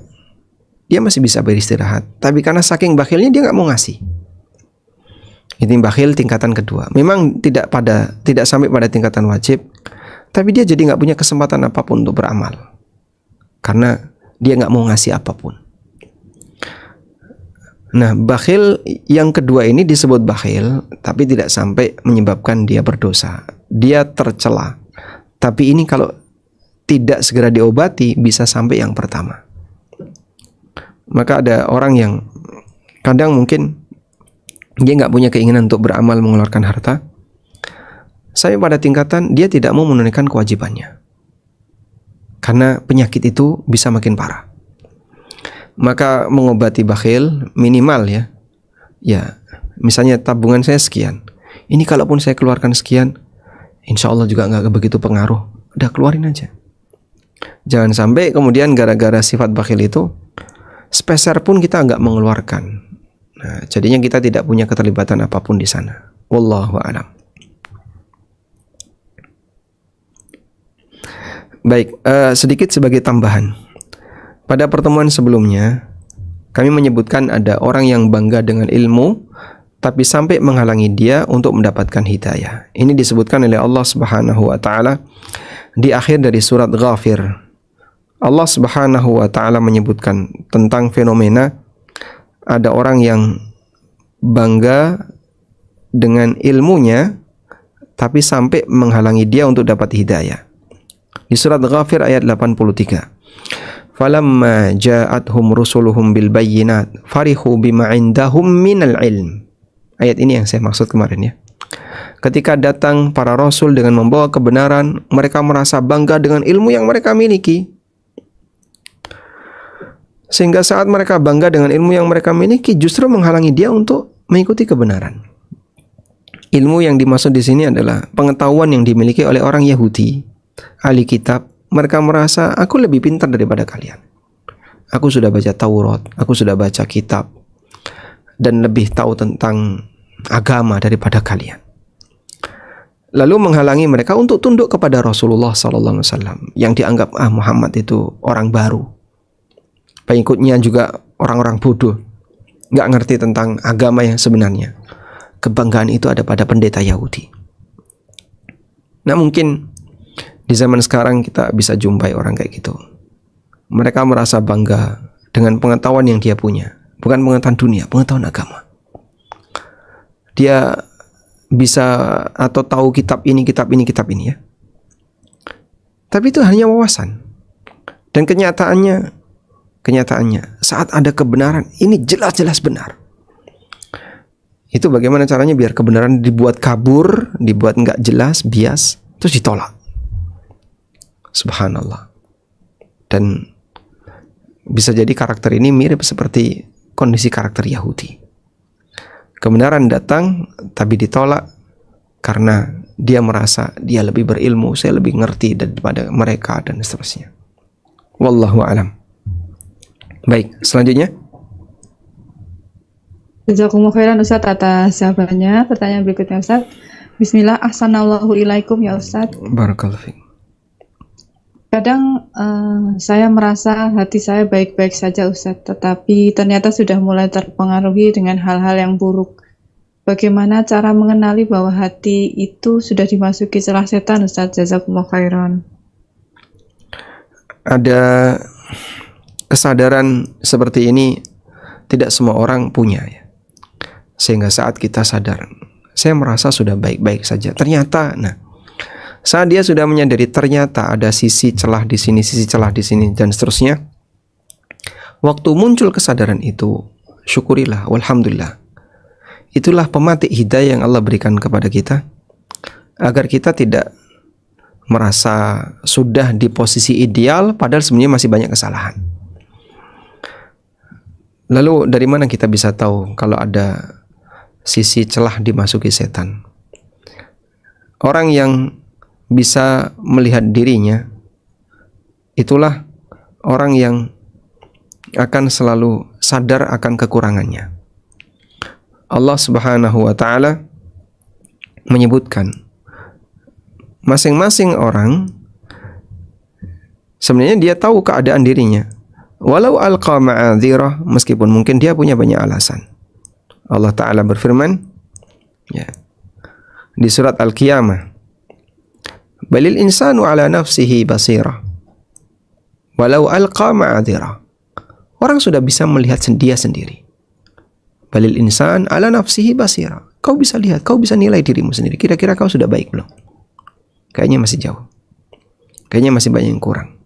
dia masih bisa beristirahat. Tapi karena saking bakhilnya dia nggak mau ngasih. Ini bakhil tingkatan kedua. Memang tidak sampai pada tingkatan wajib, tapi dia jadi nggak punya kesempatan apapun untuk beramal, karena dia nggak mau ngasih apapun. Nah, bakhil yang kedua ini disebut bakhil, tapi tidak sampai menyebabkan dia berdosa. Dia tercela. Tapi ini kalau tidak segera diobati bisa sampai yang pertama. Maka ada orang yang kadang mungkin dia nggak punya keinginan untuk beramal mengeluarkan harta, sampai pada tingkatan dia tidak mau menunaikan kewajibannya, karena penyakit itu bisa makin parah. Maka mengobati bakhil minimal ya misalnya tabungan saya sekian, ini kalaupun saya keluarkan sekian, insya Allah juga nggak begitu pengaruh. Udah keluarin aja. Jangan sampai kemudian gara-gara sifat bakhil itu sepeser pun kita nggak mengeluarkan. Nah, jadinya kita tidak punya keterlibatan apapun di sana. Wallahu a'lam. Baik, sedikit sebagai tambahan. Pada pertemuan sebelumnya, kami menyebutkan ada orang yang bangga dengan ilmu, tapi sampai menghalangi dia untuk mendapatkan hidayah. Ini disebutkan oleh Allah Subhanahu wa Ta'ala di akhir dari surat Ghafir. Allah Subhanahu wa Ta'ala menyebutkan tentang fenomena ada orang yang bangga dengan ilmunya, tapi sampai menghalangi dia untuk dapat hidayah. Di surat Ghafir ayat 83. Falamma ja'athum rusuluhum bil bayyinat farihu bima 'indahum minal ilm. Ayat ini yang saya maksud kemarin ya. Ketika datang para rasul dengan membawa kebenaran, mereka merasa bangga dengan ilmu yang mereka miliki. Sehingga saat mereka bangga dengan ilmu yang mereka miliki, justru menghalangi dia untuk mengikuti kebenaran. Ilmu yang dimaksud di sini adalah pengetahuan yang dimiliki oleh orang Yahudi, ahli kitab. Mereka merasa, aku lebih pintar daripada kalian. Aku sudah baca Taurat, aku sudah baca kitab, dan lebih tahu tentang agama daripada kalian. Lalu menghalangi mereka untuk tunduk kepada Rasulullah SAW, yang dianggap Muhammad itu orang baru. Pengikutnya juga orang-orang bodoh, nggak ngerti tentang agama yang sebenarnya. Kebanggaan itu ada pada pendeta Yahudi. Nah, mungkin di zaman sekarang kita bisa jumpai orang kayak gitu. Mereka merasa bangga dengan pengetahuan yang dia punya. Bukan pengetahuan dunia, pengetahuan agama. Dia bisa atau tahu kitab ini ya. Tapi itu hanya wawasan. Dan kenyataannya saat ada kebenaran, ini jelas-jelas benar. Itu bagaimana caranya biar kebenaran dibuat kabur, dibuat nggak jelas, bias, terus ditolak. Subhanallah. Dan bisa jadi karakter ini mirip seperti kondisi karakter Yahudi. Kebenaran datang tapi ditolak karena dia merasa dia lebih berilmu, saya lebih ngerti daripada mereka dan seterusnya. Wallahu a'lam. Baik, selanjutnya. Jazakumullah khairan Ustaz atas jawabannya. Pertanyaan berikutnya Ustaz. Bismillah, ahsanallahu ilaikum ya Ustaz. Barakallahu fiik. Kadang saya merasa hati saya baik-baik saja Ustaz, tetapi ternyata sudah mulai terpengaruhi dengan hal-hal yang buruk. Bagaimana cara mengenali bahwa hati itu sudah dimasuki celah setan Ustaz? Jazakumullah khairan. Ada kesadaran seperti ini tidak semua orang punya ya. Sehingga saat kita sadar, saya merasa sudah baik-baik saja. Ternyata, saat dia sudah menyadari ternyata ada sisi celah di sini, sisi celah di sini, dan seterusnya. Waktu muncul kesadaran itu, syukurilah, walhamdulillah. Itulah pematik hidayah yang Allah berikan kepada kita, agar kita tidak merasa sudah di posisi ideal, padahal sebenarnya masih banyak kesalahan. Lalu dari mana kita bisa tahu kalau ada sisi celah dimasuki setan? Orang yang bisa melihat dirinya, itulah orang yang akan selalu sadar akan kekurangannya. Allah Subhanahu wa Ta'ala menyebutkan masing-masing orang sebenarnya dia tahu keadaan dirinya, walau alqa ma'adzirah, meskipun mungkin dia punya banyak alasan. Allah Ta'ala berfirman ya, di surat Al-Qiyamah, balil insanu ala nafsihi basirah walau alqa ma'adzirah. Orang sudah bisa melihat dia sendiri. Balil insan ala nafsihi basirah. Kau bisa lihat, kau bisa nilai dirimu sendiri. Kira-kira kau sudah baik belum? Kayaknya masih jauh. Kayaknya masih banyak yang kurang.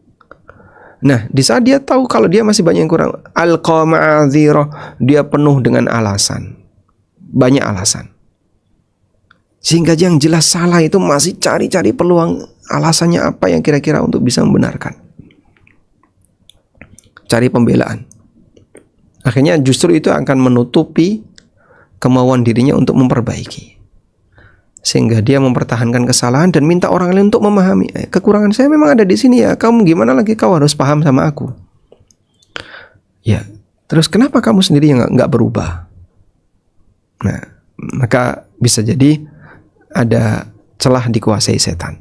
Nah, di saat dia tahu kalau dia masih banyak yang kurang, alqa ma'adzirah, dia penuh dengan alasan. Banyak alasan. Sehingga yang jelas salah itu masih cari-cari peluang, alasannya apa yang kira-kira untuk bisa membenarkan. Cari pembelaan. Akhirnya justru itu akan menutupi kemauan dirinya untuk memperbaiki. sehingga dia mempertahankan kesalahan dan minta orang lain untuk memahami. Kekurangan saya memang ada di sini ya. Kamu gimana lagi? Kau harus paham sama aku. Ya, terus kenapa kamu sendiri yang nggak berubah? Nah, maka bisa jadi ada celah dikuasai setan.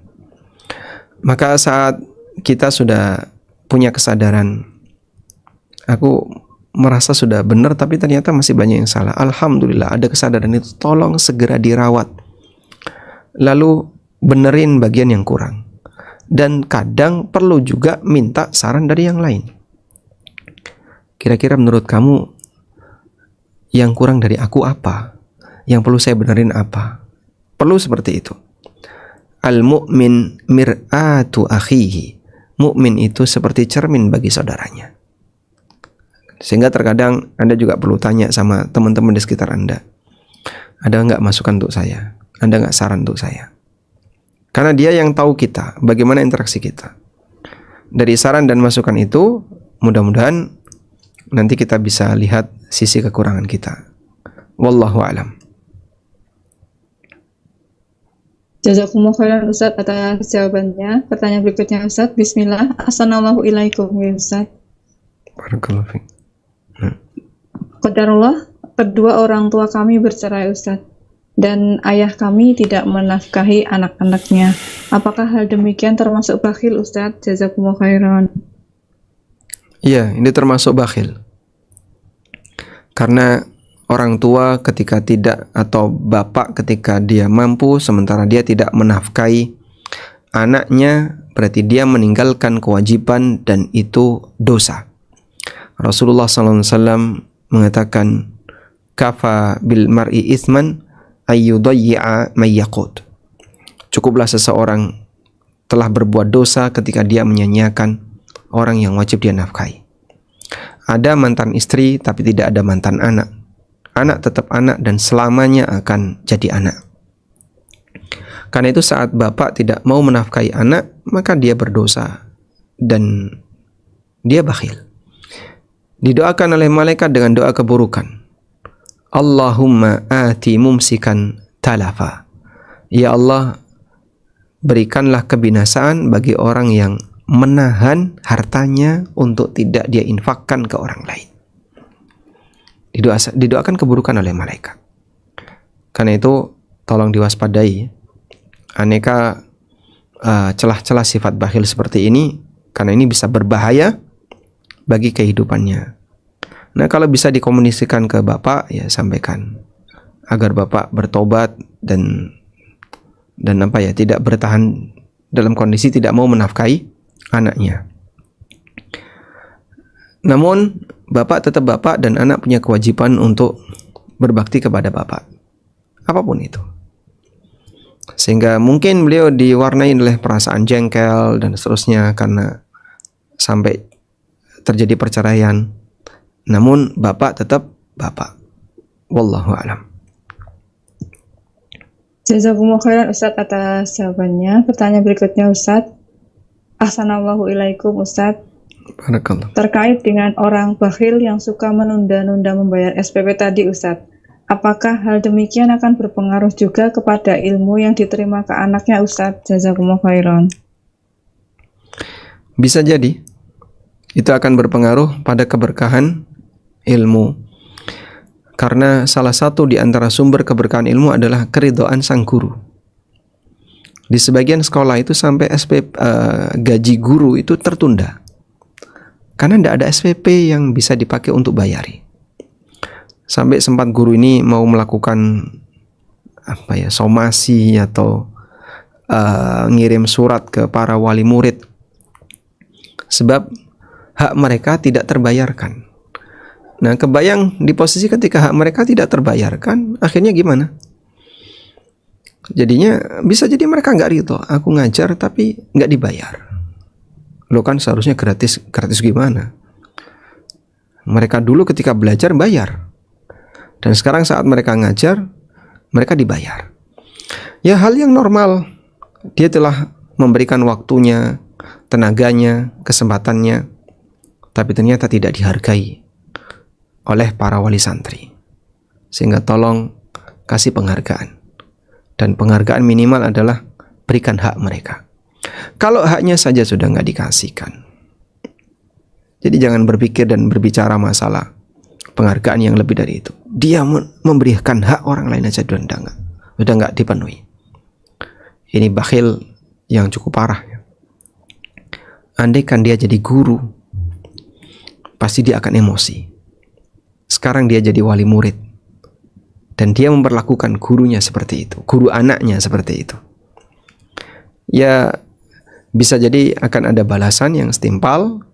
Maka saat kita sudah punya kesadaran, aku merasa sudah benar tapi ternyata masih banyak yang salah. Alhamdulillah ada kesadaran itu, tolong segera dirawat. Lalu benerin bagian yang kurang. Dan kadang perlu juga minta saran dari yang lain. Kira-kira menurut kamu yang kurang dari aku apa? Yang perlu saya benerin apa? Perlu seperti itu. Al-mu'min mir'atu akhihi. Mukmin itu seperti cermin bagi saudaranya. Sehingga terkadang Anda juga perlu tanya sama teman-teman di sekitar Anda. Ada nggak masukan untuk saya? Ada nggak saran untuk saya? Karena dia yang tahu kita, bagaimana interaksi kita. Dari saran dan masukan itu, mudah-mudahan nanti kita bisa lihat sisi kekurangan kita. Wallahu a'lam. Jazakumullah khairan Ustaz atas jawabannya. Pertanyaan berikutnya Ustaz. Bismillah. Assalamualaikum Ustaz. Barakallahu fiik. Qadarullah, kedua orang tua kami bercerai Ustaz, dan ayah kami tidak menafkahi anak-anaknya. Apakah hal demikian termasuk bakhil Ustaz? Jazakumullah khairan. Iya, ini termasuk bakhil. Karena orang tua ketika tidak, atau bapak ketika dia mampu sementara dia tidak menafkahi anaknya, berarti dia meninggalkan kewajiban dan itu dosa. Rasulullah SAW mengatakan, kafa bil mar'i ithman ayyudayyi'a may yaqut. Cukuplah seseorang telah berbuat dosa ketika dia menyanyiakan orang yang wajib dia nafkahi. Ada mantan istri tapi tidak ada mantan anak. Anak tetap anak dan selamanya akan jadi anak. Karena itu saat bapak tidak mau menafkahi anak, maka dia berdosa dan dia bakhil. Didoakan oleh malaikat dengan doa keburukan. Allahumma ati mumsikan talafa. Ya Allah, berikanlah kebinasaan bagi orang yang menahan hartanya untuk tidak dia infakkan ke orang lain. Didoakan keburukan oleh malaikat. Karena itu tolong diwaspadai aneka celah-celah sifat bakhil seperti ini, karena ini bisa berbahaya bagi kehidupannya. Nah, kalau bisa dikomunikasikan ke bapak, ya sampaikan agar bapak bertobat dan tidak bertahan dalam kondisi tidak mau menafkahi anaknya. Namun bapak tetap bapak dan anak punya kewajiban untuk berbakti kepada bapak, apapun itu. Sehingga mungkin beliau diwarnai oleh perasaan jengkel dan seterusnya karena sampai terjadi perceraian. Namun bapak tetap bapak. Wallahu a'lam. Jazakumullah khairan Ustaz atas jawabannya. Pertanyaan berikutnya Ustaz. Assalamualaikum Ustaz. Barakallah. Terkait dengan orang bakhil yang suka menunda-nunda membayar SPP tadi Ustaz, apakah hal demikian akan berpengaruh juga kepada ilmu yang diterima ke anaknya Ustaz? Jazakumullah khairan. Bisa jadi itu akan berpengaruh pada keberkahan ilmu. Karena salah satu di antara sumber keberkahan ilmu adalah keridhaan sang guru. Di sebagian sekolah itu sampai gaji guru itu tertunda. Karena tidak ada SPP yang bisa dipakai untuk bayari. Sampai sempat guru ini mau melakukan somasi atau ngirim surat ke para wali murid. Sebab hak mereka tidak terbayarkan. Nah, kebayang di posisi ketika hak mereka tidak terbayarkan, akhirnya gimana? Jadinya bisa jadi mereka nggak ridho. Aku ngajar tapi nggak dibayar. Lo kan seharusnya gratis gimana? Mereka dulu ketika belajar bayar. Dan sekarang saat mereka ngajar, mereka dibayar. Ya hal yang normal. Dia telah memberikan waktunya, tenaganya, kesempatannya, tapi ternyata tidak dihargai oleh para wali santri. Sehingga tolong kasih penghargaan. Dan penghargaan minimal adalah berikan hak mereka. Kalau haknya saja sudah nggak dikasihkan, jadi jangan berpikir dan berbicara masalah penghargaan yang lebih dari itu. Dia memberikan hak orang lain aja sudah nggak dipenuhi. Ini bakhil yang cukup parah. Andaikan dia jadi guru, pasti dia akan emosi. Sekarang dia jadi wali murid, dan dia memperlakukan gurunya seperti itu, guru anaknya seperti itu. Ya, bisa jadi akan ada balasan yang setimpal,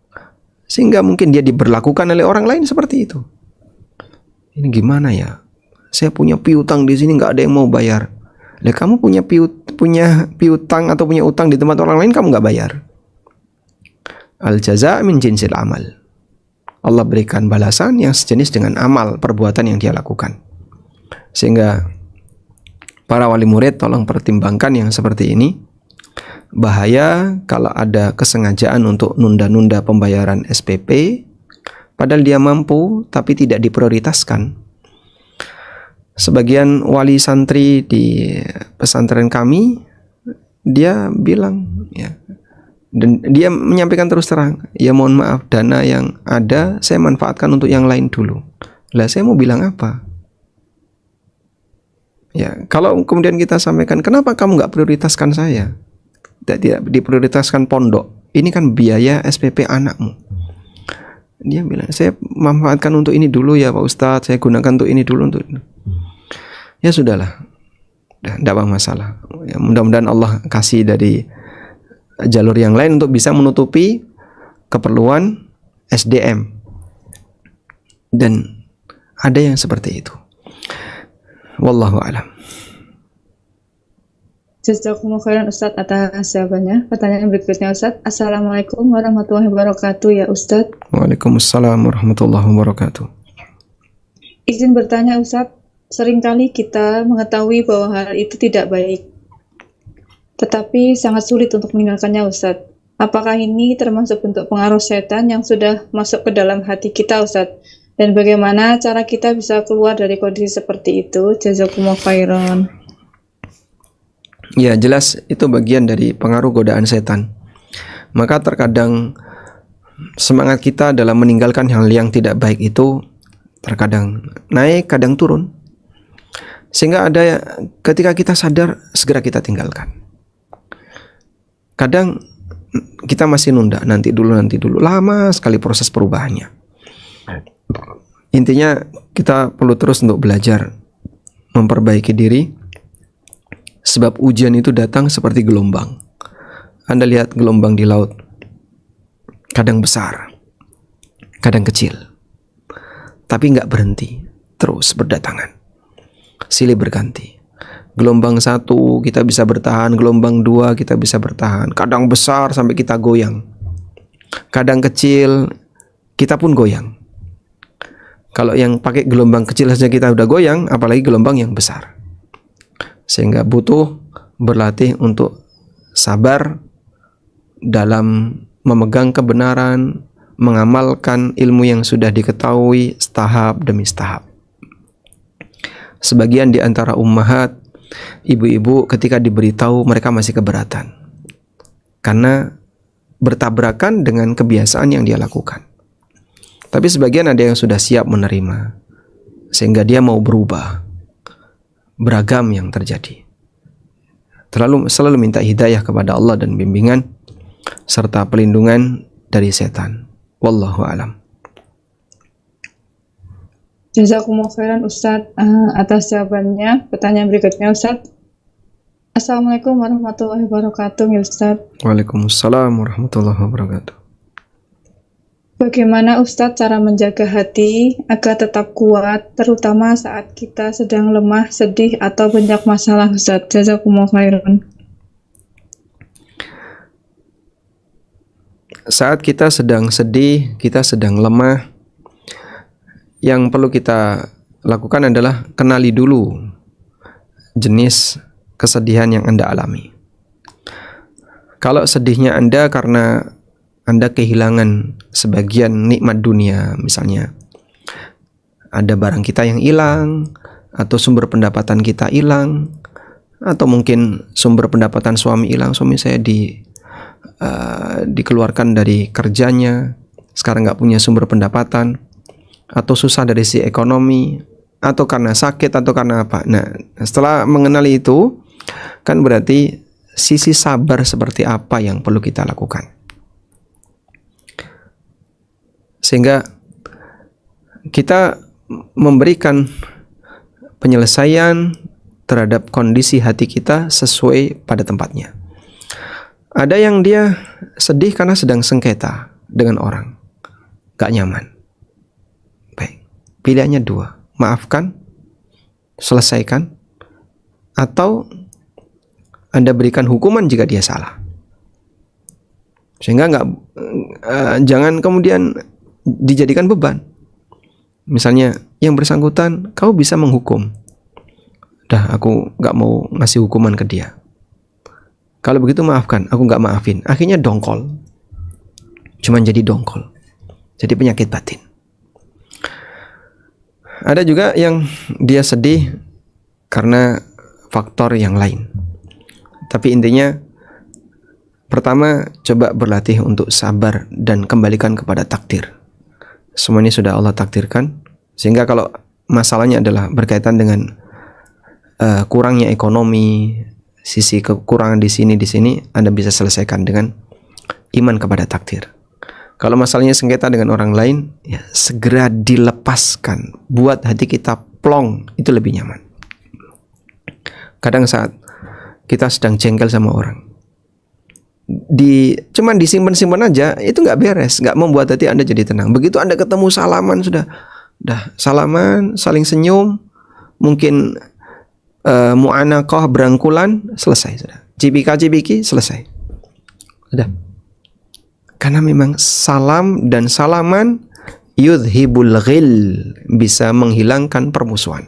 sehingga mungkin dia diberlakukan oleh orang lain seperti itu. Ini gimana ya? Saya punya piutang di sini, nggak ada yang mau bayar. Lah, kamu punya piutang atau punya utang di tempat orang lain, kamu nggak bayar. Al jaza' min jinsil amal. Allah berikan balasan yang sejenis dengan amal perbuatan yang dia lakukan. Sehingga para wali murid tolong pertimbangkan yang seperti ini. Bahaya kalau ada kesengajaan untuk nunda-nunda pembayaran SPP, padahal dia mampu tapi tidak diprioritaskan. Sebagian wali santri di pesantren kami, dia bilang, ya, dan dia menyampaikan terus terang, ya mohon maaf, dana yang ada saya manfaatkan untuk yang lain dulu. Lah, saya mau bilang apa? Ya, kalau kemudian kita sampaikan, kenapa kamu nggak prioritaskan saya? Tidak diprioritaskan pondok. Ini kan biaya SPP anakmu. Dia bilang, saya manfaatkan untuk ini dulu ya Pak Ustadz, saya gunakan untuk ini dulu, untuk itu. Ya sudahlah, tidak masalah. Ya, mudah-mudahan Allah kasih dari jalur yang lain untuk bisa menutupi keperluan SDM. Dan ada yang seperti itu. Wallahu a'lam. Jazakumullah khairan Ustadz atas jawabannya. Pertanyaan berikutnya Ustadz. Assalamualaikum warahmatullahi wabarakatuh ya Ustadz. Waalaikumsalam warahmatullahi wabarakatuh. Izin bertanya Ustadz, seringkali kita mengetahui bahwa hal itu tidak baik, tetapi sangat sulit untuk meninggalkannya Ustadz. Apakah ini termasuk bentuk pengaruh setan yang sudah masuk ke dalam hati kita Ustadz? Dan bagaimana cara kita bisa keluar dari kondisi seperti itu? Jazakumullah khairan. Ya, jelas itu bagian dari pengaruh godaan setan. Maka terkadang semangat kita dalam meninggalkan hal yang tidak baik itu terkadang naik, kadang turun. Sehingga ada ketika kita sadar, segera kita tinggalkan. Kadang kita masih nunda, nanti dulu. Lama sekali proses perubahannya. Intinya kita perlu terus untuk belajar memperbaiki diri. Sebab ujian itu datang seperti gelombang. Anda lihat gelombang di laut, kadang besar, kadang kecil, tapi nggak berhenti, terus berdatangan, silih berganti. Gelombang 1 kita bisa bertahan, gelombang 2 kita bisa bertahan, kadang besar sampai kita goyang, kadang kecil kita pun goyang. Kalau yang pakai gelombang kecil saja kita udah goyang, apalagi gelombang yang besar. Sehingga butuh berlatih untuk sabar dalam memegang kebenaran, mengamalkan ilmu yang sudah diketahui setahap demi setahap. Sebagian di antara ummahat, ibu-ibu ketika diberitahu mereka masih keberatan. Karena bertabrakan dengan kebiasaan yang dia lakukan. Tapi sebagian ada yang sudah siap menerima, sehingga dia mau berubah. Beragam yang terjadi. Selalu minta hidayah kepada Allah dan bimbingan serta pelindungan dari setan. Wallahu a'lam. Jazakumullah khairan Ustadz atas jawabannya. Pertanyaan berikutnya Ustadz. Assalamualaikum warahmatullahi wabarakatuh ya Ustadz. Waalaikumsalam warahmatullahi wabarakatuh. Bagaimana Ustadz cara menjaga hati agar tetap kuat, terutama saat kita sedang lemah, sedih, atau banyak masalah Ustadz? Jazakumullah khairan. Saat kita sedang sedih, kita sedang lemah, yang perlu kita lakukan adalah kenali dulu jenis kesedihan yang Anda alami. Kalau sedihnya Anda karena Anda kehilangan sebagian nikmat dunia, misalnya ada barang kita yang hilang, atau sumber pendapatan kita hilang, atau mungkin sumber pendapatan suami hilang, suami saya dikeluarkan dari kerjanya, sekarang nggak punya sumber pendapatan, atau susah dari sisi ekonomi, atau karena sakit, atau karena apa. Nah, setelah mengenali itu, kan berarti sisi sabar seperti apa yang perlu kita lakukan. Sehingga kita memberikan penyelesaian terhadap kondisi hati kita sesuai pada tempatnya. Ada yang dia sedih karena sedang sengketa dengan orang, gak nyaman. Baik, pilihannya dua, maafkan, selesaikan, atau Anda berikan hukuman jika dia salah. Sehingga jangan kemudian dijadikan beban. Misalnya yang bersangkutan, kau bisa menghukum. Dah, aku gak mau ngasih hukuman ke dia. Kalau begitu maafkan, aku gak maafin. Akhirnya dongkol. Cuman jadi dongkol. Jadi penyakit batin. Ada juga yang dia sedih karena faktor yang lain. Tapi intinya, pertama, coba berlatih untuk sabar dan kembalikan kepada takdir. Semuanya sudah Allah takdirkan. Sehingga kalau masalahnya adalah berkaitan dengan kurangnya ekonomi, sisi kekurangan di sini, Anda bisa selesaikan dengan iman kepada takdir. Kalau masalahnya sengketa dengan orang lain, ya segera dilepaskan. Buat hati kita plong, itu lebih nyaman. Kadang saat kita sedang jengkel sama orang, cuman disimpan-simpan aja, itu nggak beres, nggak membuat hati Anda jadi tenang. Begitu Anda ketemu salaman, sudah salaman, saling senyum, mungkin mu'anaqah, berangkulan, selesai sudah. Cipika-cipiki, selesai. Sudah. Karena memang salam dan salaman yudhibul ghil, bisa menghilangkan permusuhan.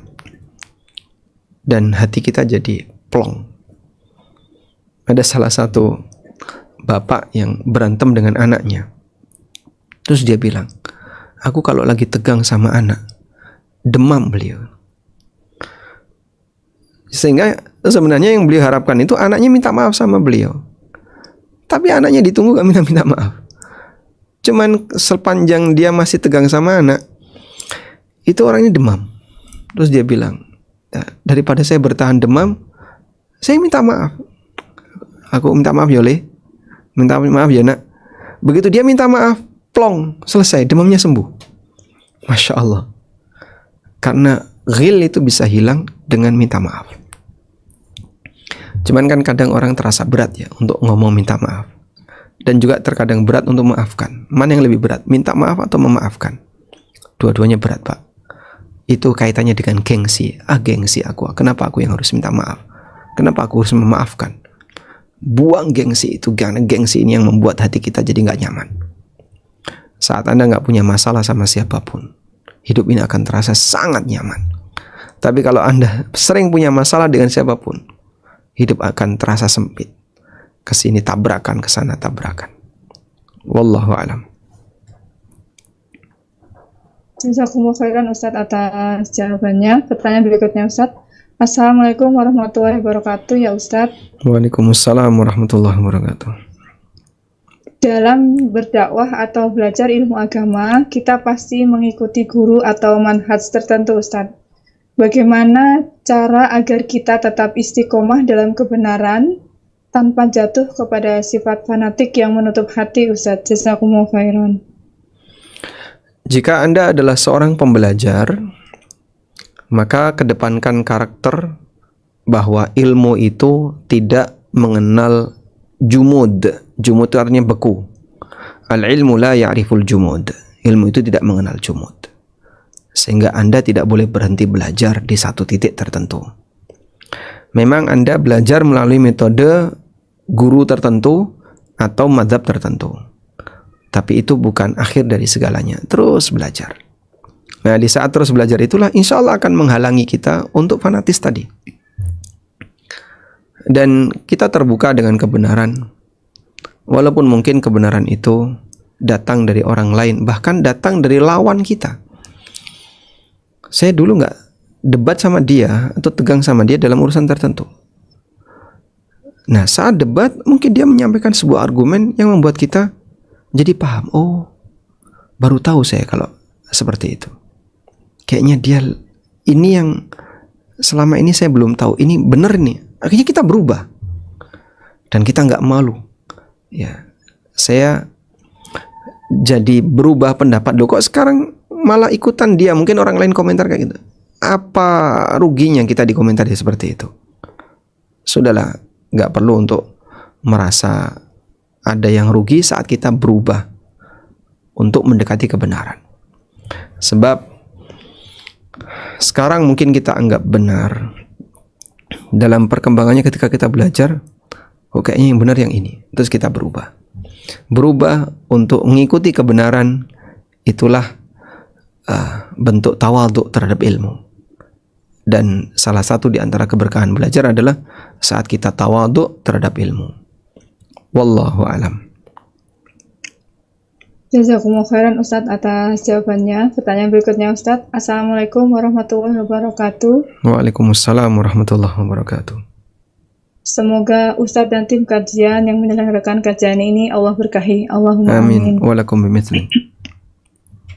Dan hati kita jadi plong. Ada salah satu bapak yang berantem dengan anaknya. Terus dia bilang, aku kalau lagi tegang sama anak, demam beliau. Sehingga sebenarnya yang beliau harapkan itu anaknya minta maaf sama beliau. Tapi anaknya ditunggu gak minta maaf. Cuman sepanjang dia masih tegang sama anak, itu orangnya demam. Terus dia bilang, daripada saya bertahan demam, saya minta maaf. Aku minta maaf Yole, minta maaf ya nak. Begitu dia minta maaf, plong, selesai, demamnya sembuh. Masya Allah. Karena ghil itu bisa hilang dengan minta maaf. Cuman kan kadang orang terasa berat ya untuk ngomong minta maaf. Dan juga terkadang berat untuk memaafkan. Mana yang lebih berat? Minta maaf atau memaafkan? Dua-duanya berat, Pak. Itu kaitannya dengan gengsi. Gengsi aku. Kenapa aku yang harus minta maaf? Kenapa aku harus memaafkan? Buang gengsi itu. Karena gengsi ini yang membuat hati kita jadi gak nyaman. Saat Anda gak punya masalah sama siapapun, hidup ini akan terasa sangat nyaman. Tapi kalau Anda sering punya masalah dengan siapapun, hidup akan terasa sempit. Kesini tabrakan, kesana tabrakan. Wallahu a'lam. Jazakumullah khairan Ustadz atas jawabannya. Pertanyaan berikutnya Ustadz. Assalamualaikum warahmatullahi wabarakatuh ya Ustadz. Waalaikumsalam warahmatullahi wabarakatuh. Dalam berdakwah atau belajar ilmu agama, kita pasti mengikuti guru atau manhaj tertentu Ustadz. Bagaimana cara agar kita tetap istiqomah dalam kebenaran tanpa jatuh kepada sifat fanatik yang menutup hati Ustadz? Jazakumullah khairan. Jika Anda adalah seorang pembelajar, maka kedepankan karakter bahwa ilmu itu tidak mengenal jumud. Jumud itu artinya beku. Al-ilmu la ya'riful jumud. Ilmu itu tidak mengenal jumud. Sehingga Anda tidak boleh berhenti belajar di satu titik tertentu. Memang Anda belajar melalui metode guru tertentu atau mazhab tertentu. Tapi itu bukan akhir dari segalanya. Terus belajar. Nah, di saat terus belajar itulah insya Allah akan menghalangi kita untuk fanatis tadi. Dan kita terbuka dengan kebenaran. Walaupun mungkin kebenaran itu datang dari orang lain, bahkan datang dari lawan kita. Saya dulu nggak debat sama dia atau tegang sama dia dalam urusan tertentu. Nah, saat debat mungkin dia menyampaikan sebuah argumen yang membuat kita jadi paham. Oh, baru tahu saya kalau seperti itu. Kayaknya dia ini yang selama ini saya belum tahu. Ini benar nih. Akhirnya kita berubah. Dan kita nggak malu. Ya, saya jadi berubah pendapat. Loh, kok sekarang malah ikutan dia? Mungkin orang lain komentar kayak gitu. Apa ruginya kita dikomentari seperti itu? Sudahlah, nggak perlu untuk merasa ada yang rugi saat kita berubah untuk mendekati kebenaran. Sebab sekarang mungkin kita anggap benar, dalam perkembangannya ketika kita belajar, oh kayaknya yang benar yang ini, terus kita berubah untuk mengikuti kebenaran. Itulah bentuk tawadhu terhadap ilmu. Dan salah satu di antara keberkahan belajar adalah saat kita tawadhu terhadap ilmu. Wallahu alam. Jazakumullah khairan Ustadz atas jawabannya. Pertanyaan berikutnya Ustadz. Assalamualaikum warahmatullahi wabarakatuh. Waalaikumsalam warahmatullahi wabarakatuh. Semoga Ustadz dan tim kajian yang menyelenggarakan kajian ini Allah berkahi. Allahumma amin. Walakum bimithli.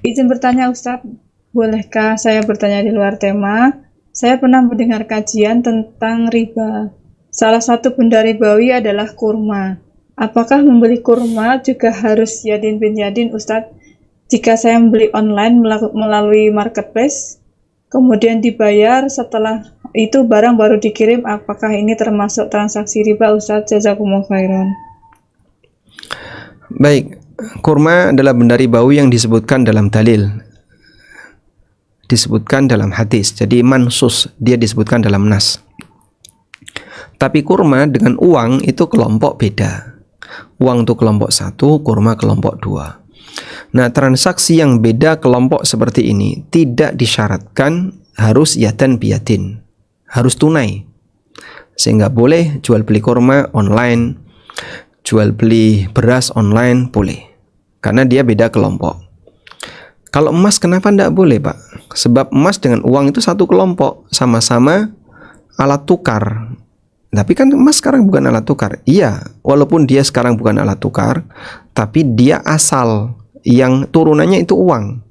Izin bertanya Ustadz, bolehkah saya bertanya di luar tema? Saya pernah mendengar kajian tentang riba. Salah satu benda ribawi adalah kurma. Apakah membeli kurma juga harus yadin bin yadin Ustadz? Jika saya membeli online melalui marketplace, kemudian dibayar, setelah itu barang baru dikirim, apakah ini termasuk transaksi riba Ustadz? Jazakumullah khairan. Baik, kurma adalah benda ribawi yang disebutkan dalam dalil, disebutkan dalam hadis. Jadi mansus, dia disebutkan dalam nas. Tapi kurma dengan uang itu kelompok beda. Uang itu kelompok 1, kurma kelompok 2. Nah, transaksi yang beda kelompok seperti ini tidak disyaratkan harus yadan biyadin, harus tunai. Sehingga boleh jual beli kurma online, jual beli beras online boleh, karena dia beda kelompok. Kalau emas kenapa tidak boleh, Pak? Sebab emas dengan uang itu satu kelompok, sama-sama alat tukar. Tapi kan emas sekarang bukan alat tukar. Iya, walaupun dia sekarang bukan alat tukar, tapi dia asal yang turunannya itu uang.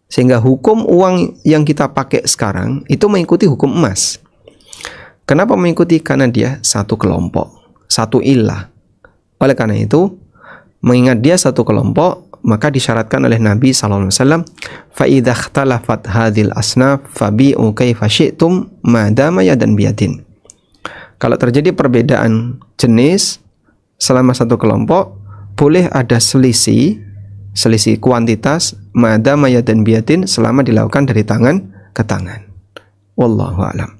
Sehingga hukum uang yang kita pakai sekarang itu mengikuti hukum emas. Kenapa mengikuti? Karena dia satu kelompok, satu ilah. Oleh karena itu, mengingat dia satu kelompok, maka disyaratkan oleh Nabi SAW, فَإِذَا اخْتَلَفَتْ هَذِي الْأَصْنَافِ فَبِيعُوا كَيْفَ شِئْتُمْ مَا دَامَ يَدًا بِيَدٍ. Kalau terjadi perbedaan jenis selama satu kelompok, boleh ada selisih kuantitas مَا دَامَ يَدًا بِيَدٍ selama dilakukan dari tangan ke tangan. Wallahu a'lam.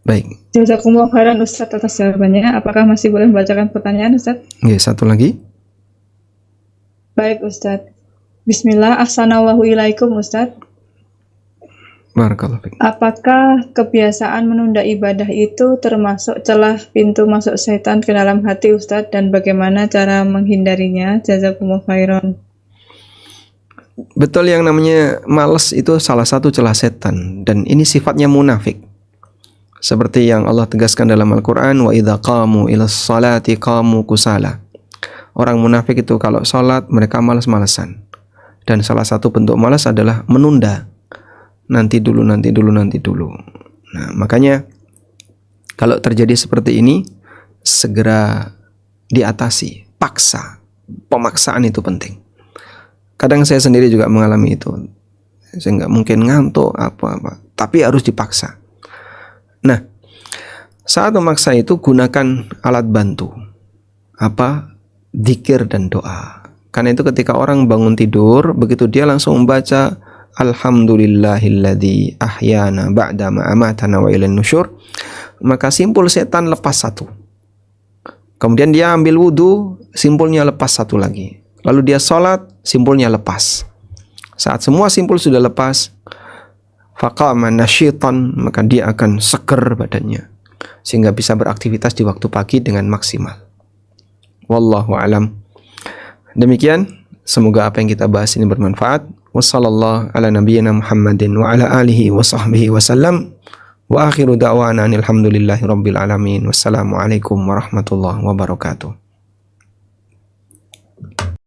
Baik. Jazakumullah khairan Ustadz atas jawabannya. Apakah masih boleh membacakan pertanyaan Ustadz? Ya, satu lagi. Baik Ustadz. Bismillah, ahsanallahu ilaikum Ustadz. Barakallahu fiik. Apakah kebiasaan menunda ibadah itu termasuk celah pintu masuk setan ke dalam hati Ustadz, dan bagaimana cara menghindarinya? Jazakumullah khairan. Betul, yang namanya malas itu salah satu celah setan, dan ini sifatnya munafik. Seperti yang Allah tegaskan dalam Al-Quran, wa idza qamu ilas salati qamu kusala. Orang munafik itu kalau salat mereka malas-malasan. Dan salah satu bentuk malas adalah menunda. Nanti dulu. Nah, makanya kalau terjadi seperti ini, segera diatasi, paksa. Pemaksaan itu penting. Kadang saya sendiri juga mengalami itu. Saya nggak mungkin ngantuk apa-apa, tapi harus dipaksa. Nah, saat memaksa itu gunakan alat bantu. Apa? Dzikir dan doa. Karena itu ketika orang bangun tidur, begitu dia langsung membaca Alhamdulillahilladzi ahyana ba'da ma amatana wa ilan nusyur, maka simpul setan lepas satu. Kemudian dia ambil wudu, simpulnya lepas satu lagi. Lalu dia sholat, simpulnya lepas. Saat semua simpul sudah lepas, faqama nasyitan, maka dia akan seger badannya sehingga bisa beraktivitas di waktu pagi dengan maksimal. Wallahu alam. Demikian, semoga apa yang kita bahas ini bermanfaat. Wassallallahu ala nabiyyina Muhammadin wa ala alihi wa sahbihi wasallam. Wa akhiru da'wana alhamdulillahi rabbil alamin. Wassalamualaikum warahmatullahi wabarakatuh.